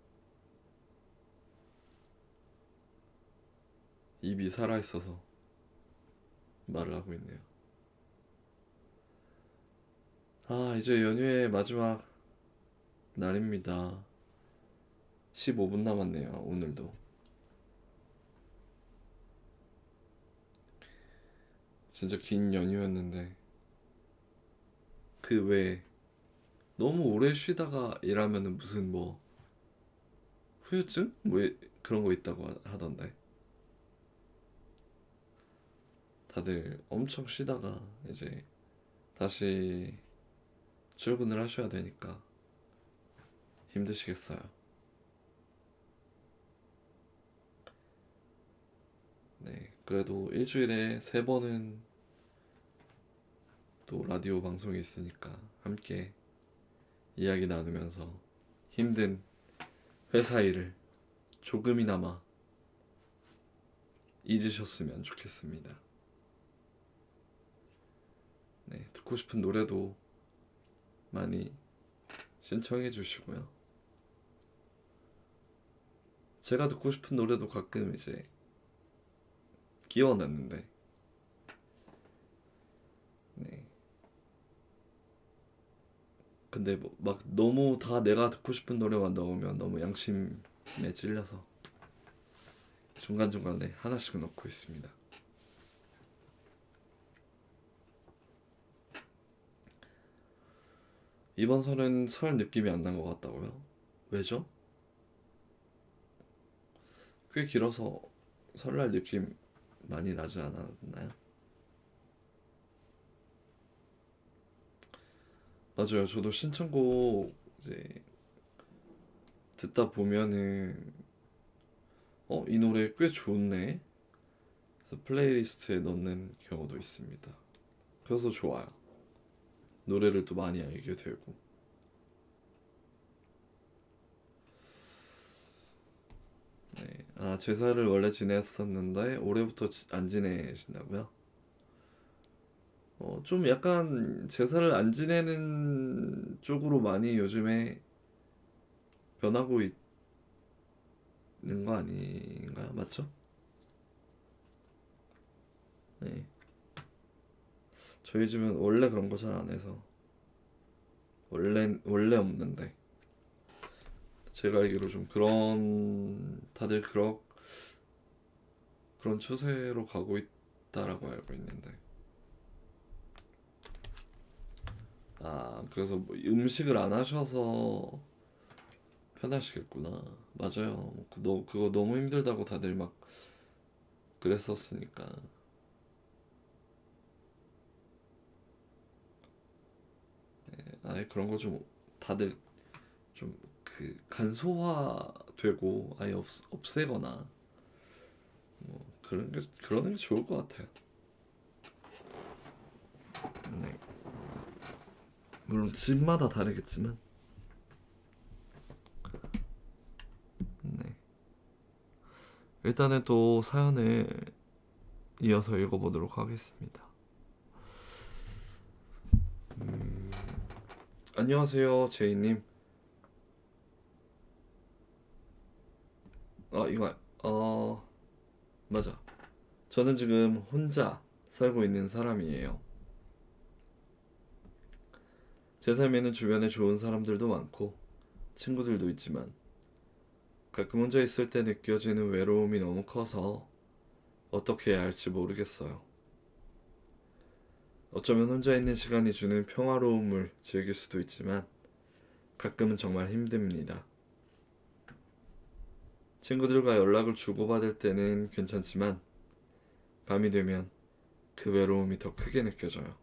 S1: 입이 살아있어서 말을 하고 있네요. 이제 연휴의 마지막 날입니다. 15분 남았네요. 오늘도. 진짜 긴 연휴였는데 그 외에 너무 오래 쉬다가 일하면은 무슨 뭐 후유증? 뭐 그런 거 있다고 하던데. 다들 엄청 쉬다가 이제 다시 출근을 하셔야 되니까 힘드시겠어요. 네, 그래도 일주일에 3번은 또 라디오 방송이 있으니까 함께 이야기 나누면서 힘든 회사 일을 조금이나마 잊으셨으면 좋겠습니다. 네, 듣고 싶은 노래도 많이 신청해 주시고요. 제가 듣고 싶은 노래도 가끔 이제 끼워놨는데, 네. 근데 뭐 막 너무 다 내가 듣고 싶은 노래만 넣으면 너무 양심에 찔려서 중간중간에 하나씩은 넣고 있습니다. 이번 설은 설 느낌이 안 난 것 같다고요? 왜죠? 꽤 길어서 설날 느낌 많이 나지 않았나요? 맞아요. 저도 신청곡 이제 듣다 보면은 이 노래 꽤 좋네. 그래서 플레이리스트에 넣는 경우도 있습니다. 그래서 좋아요. 노래를 또 많이 알게 되고. 네. 제사를 원래 지냈었는데 올해부터 안 지내신다고요? 좀 약간 제사를 안 지내는 쪽으로 많이 요즘에 변하고 있는 거 아닌가요? 맞죠? 네. 저희 집은 원래 그런 거 잘 안 해서 원래 없는데 제가 알기로 좀 그런 다들 그런 추세로 가고 있다라고 알고 있는데, 그래서 뭐 음식을 안 하셔서 편하시겠구나. 맞아요. 그거 너무 힘들다고 다들 막 그랬었으니까. 아예 그런 거 좀 다들 좀 그 간소화되고 아예 없애거나 뭐 그러는 게 좋을 것 같아요. 네. 물론 집마다 다르겠지만, 네. 일단은 또 사연을 이어서 읽어보도록 하겠습니다. 안녕하세요, 제이님. 이거 맞아. 저는 지금 혼자 살고 있는 사람이에요. 제 삶에는 주변에 좋은 사람들도 많고 친구들도 있지만 가끔 혼자 있을 때 느껴지는 외로움이 너무 커서 어떻게 해야 할지 모르겠어요. 어쩌면 혼자 있는 시간이 주는 평화로움을 즐길 수도 있지만 가끔은 정말 힘듭니다. 친구들과 연락을 주고받을 때는 괜찮지만 밤이 되면 그 외로움이 더 크게 느껴져요.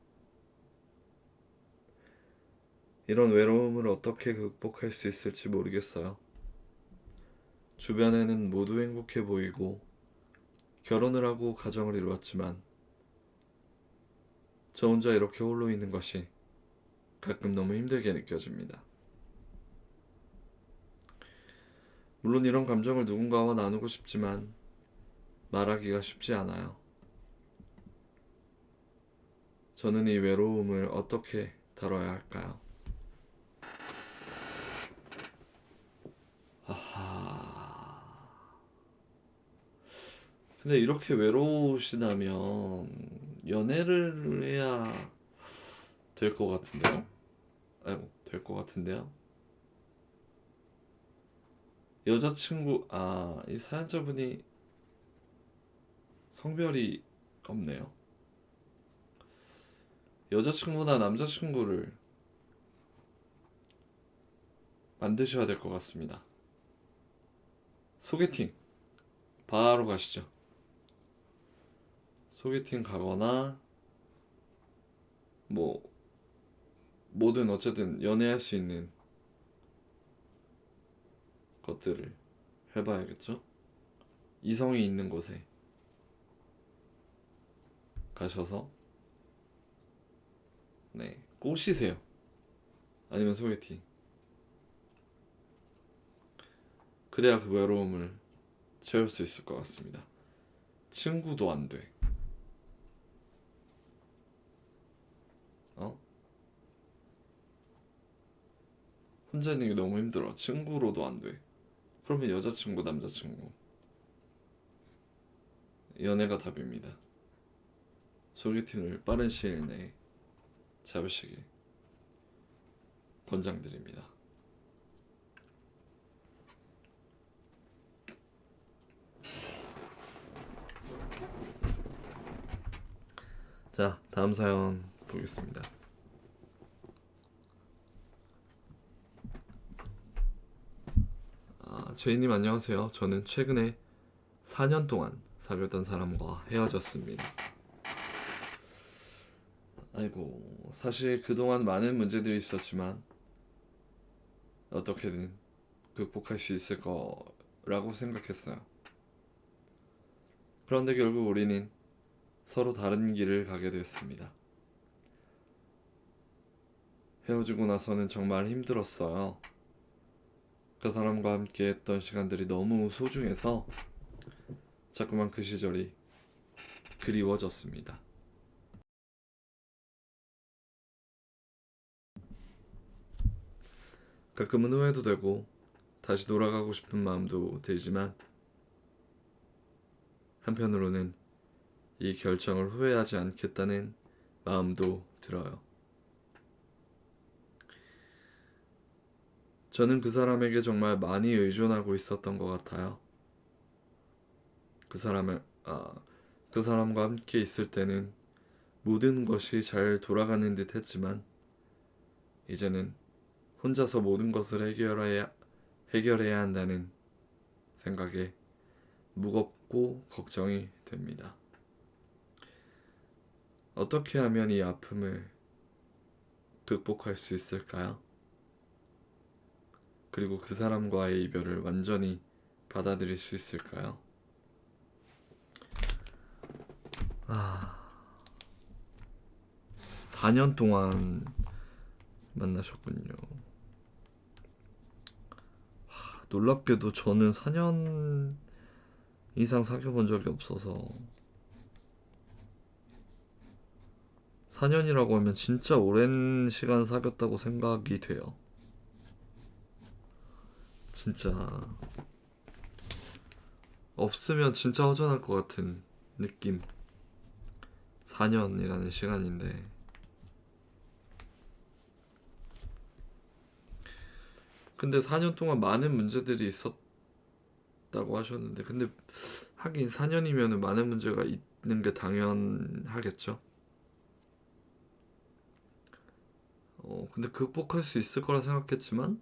S1: 이런 외로움을 어떻게 극복할 수 있을지 모르겠어요. 주변에는 모두 행복해 보이고 결혼을 하고 가정을 이루었지만 저 혼자 이렇게 홀로 있는 것이 가끔 너무 힘들게 느껴집니다. 물론 이런 감정을 누군가와 나누고 싶지만 말하기가 쉽지 않아요. 저는 이 외로움을 어떻게 다뤄야 할까요? 근데 이렇게 외로우시다면 연애를 해야 될 것 같은데요? 될 것 같은데요? 이 사연자분이 성별이 없네요. 여자친구나 남자친구를 만드셔야 될 것 같습니다. 소개팅 바로 가시죠. 소개팅 가거나 뭐 뭐든 어쨌든 연애할 수 있는 것들을 해봐야겠죠? 이성이 있는 곳에 가셔서 꼬시세요. 아니면 소개팅. 그래야 그 외로움을 채울 수 있을 것 같습니다. 친구도 안 돼. 혼자 있는 게 너무 힘들어. 친구로도 안 돼. 그러면 여자친구, 남자친구. 연애가 답입니다. 소개팅을 빠른 시일 내에 잡으시길 권장드립니다. 자, 다음 사연 보겠습니다. 제이님 안녕하세요. 저는 최근에 4년 동안 사귀었던 사람과 헤어졌습니다. 아이고, 사실 그동안 많은 문제들이 있었지만 어떻게든 극복할 수 있을 거라고 생각했어요. 그런데 결국 우리는 서로 다른 길을 가게 됐습니다. 헤어지고 나서는 정말 힘들었어요. 그 사람과 함께 했던 시간들이 너무 소중해서 자꾸만 그 시절이 그리워졌습니다. 가끔은 후회도 되고 다시 돌아가고 싶은 마음도 들지만 한편으로는 이 결정을 후회하지 않겠다는 마음도 들어요. 저는 그 사람에게 정말 많이 의존하고 있었던 것 같아요. 그 사람의 그 사람과 함께 있을 때는 모든 것이 잘 돌아가는 듯 했지만 이제는 혼자서 모든 것을 해결해야 한다는 생각에 무겁고 걱정이 됩니다. 어떻게 하면 이 아픔을 극복할 수 있을까요? 그리고 그 사람과의 이별을 완전히 받아들일 수 있을까요? 4년 동안 만나셨군요. 놀랍게도 저는 4년 이상 사귀어본 적이 없어서 4년이라고 하면 진짜 오랜 시간 사귀었다고 생각이 돼요. 진짜 없으면 진짜 허전할 것 같은 느낌. 4년이라는 시간인데 근데 4년 동안 많은 문제들이 있었다고 하셨는데 근데 하긴 4년이면 많은 문제가 있는 게 당연하겠죠. 근데 극복할 수 있을 거라 생각했지만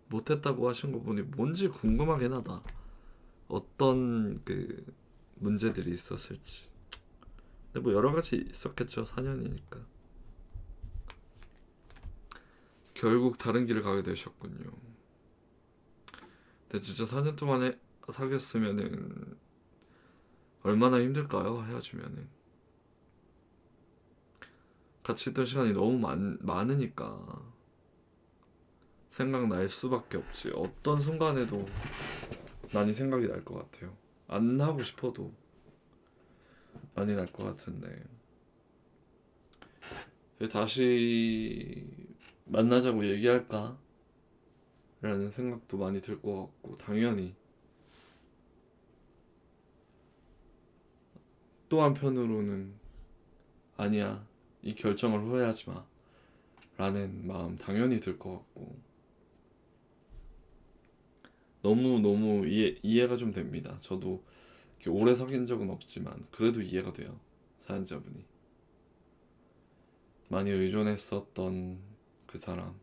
S1: 못했다고 하신 거 보니 뭔지 궁금하긴 하다. 어떤 그 문제들이 있었을지. 근데 뭐 여러 가지 있었겠죠. 4년이니까. 결국 다른 길을 가게 되셨군요. 근데 진짜 4년 동안에 사귀었으면은 얼마나 힘들까요? 헤어지면은. 같이 있던 시간이 너무 많으니까 생각날 수밖에 없지. 어떤 순간에도 많이 생각이 날 것 같아요. 안 하고 싶어도 많이 날 것 같은데 다시 만나자고 얘기할까? 라는 생각도 많이 들 것 같고 당연히 또 한편으로는 아니야 이 결정을 후회하지 마 라는 마음 당연히 들 것 같고 너무 이해가 좀 됩니다. 저도 이렇게 오래 사귄 적은 없지만 그래도 이해가 돼요. 사연자분이 많이 의존했었던 그 사람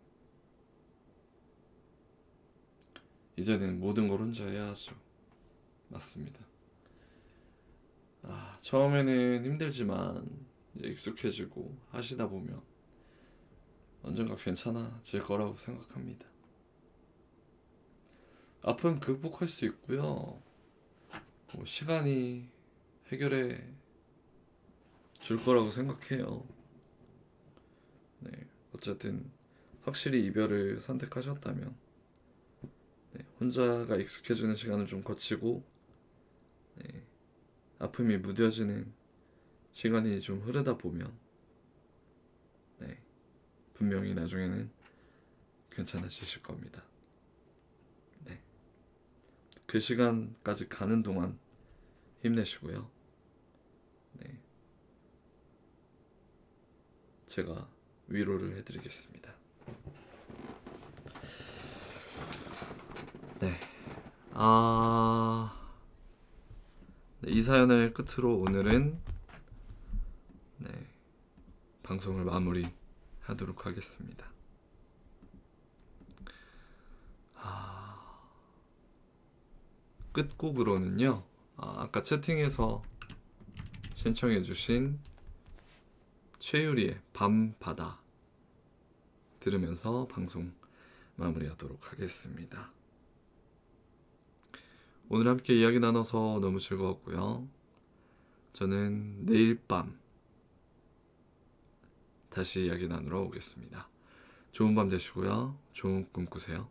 S1: 이제는 모든 걸 혼자 해야 하죠. 맞습니다. 처음에는 힘들지만 이제 익숙해지고 하시다 보면 언젠가 괜찮아질 거라고 생각합니다. 아픔 극복할 수 있고요. 시간이 해결해 줄 거라고 생각해요. 네, 어쨌든 확실히 이별을 선택하셨다면 혼자가 익숙해지는 시간을 좀 거치고 아픔이 무뎌지는 시간이 좀 흐르다 보면 분명히 나중에는 괜찮아지실 겁니다. 그 시간까지 가는 동안 힘내시고요. 제가 위로를 해드리겠습니다. 이 사연을 끝으로 오늘은 방송을 마무리하도록 하겠습니다. 끝곡으로는요. 아까 채팅에서 신청해주신 최유리의 밤바다 들으면서 방송 마무리하도록 하겠습니다. 오늘 함께 이야기 나눠서 너무 즐거웠고요. 저는 내일 밤 다시 이야기 나누러 오겠습니다. 좋은 밤 되시고요. 좋은 꿈 꾸세요.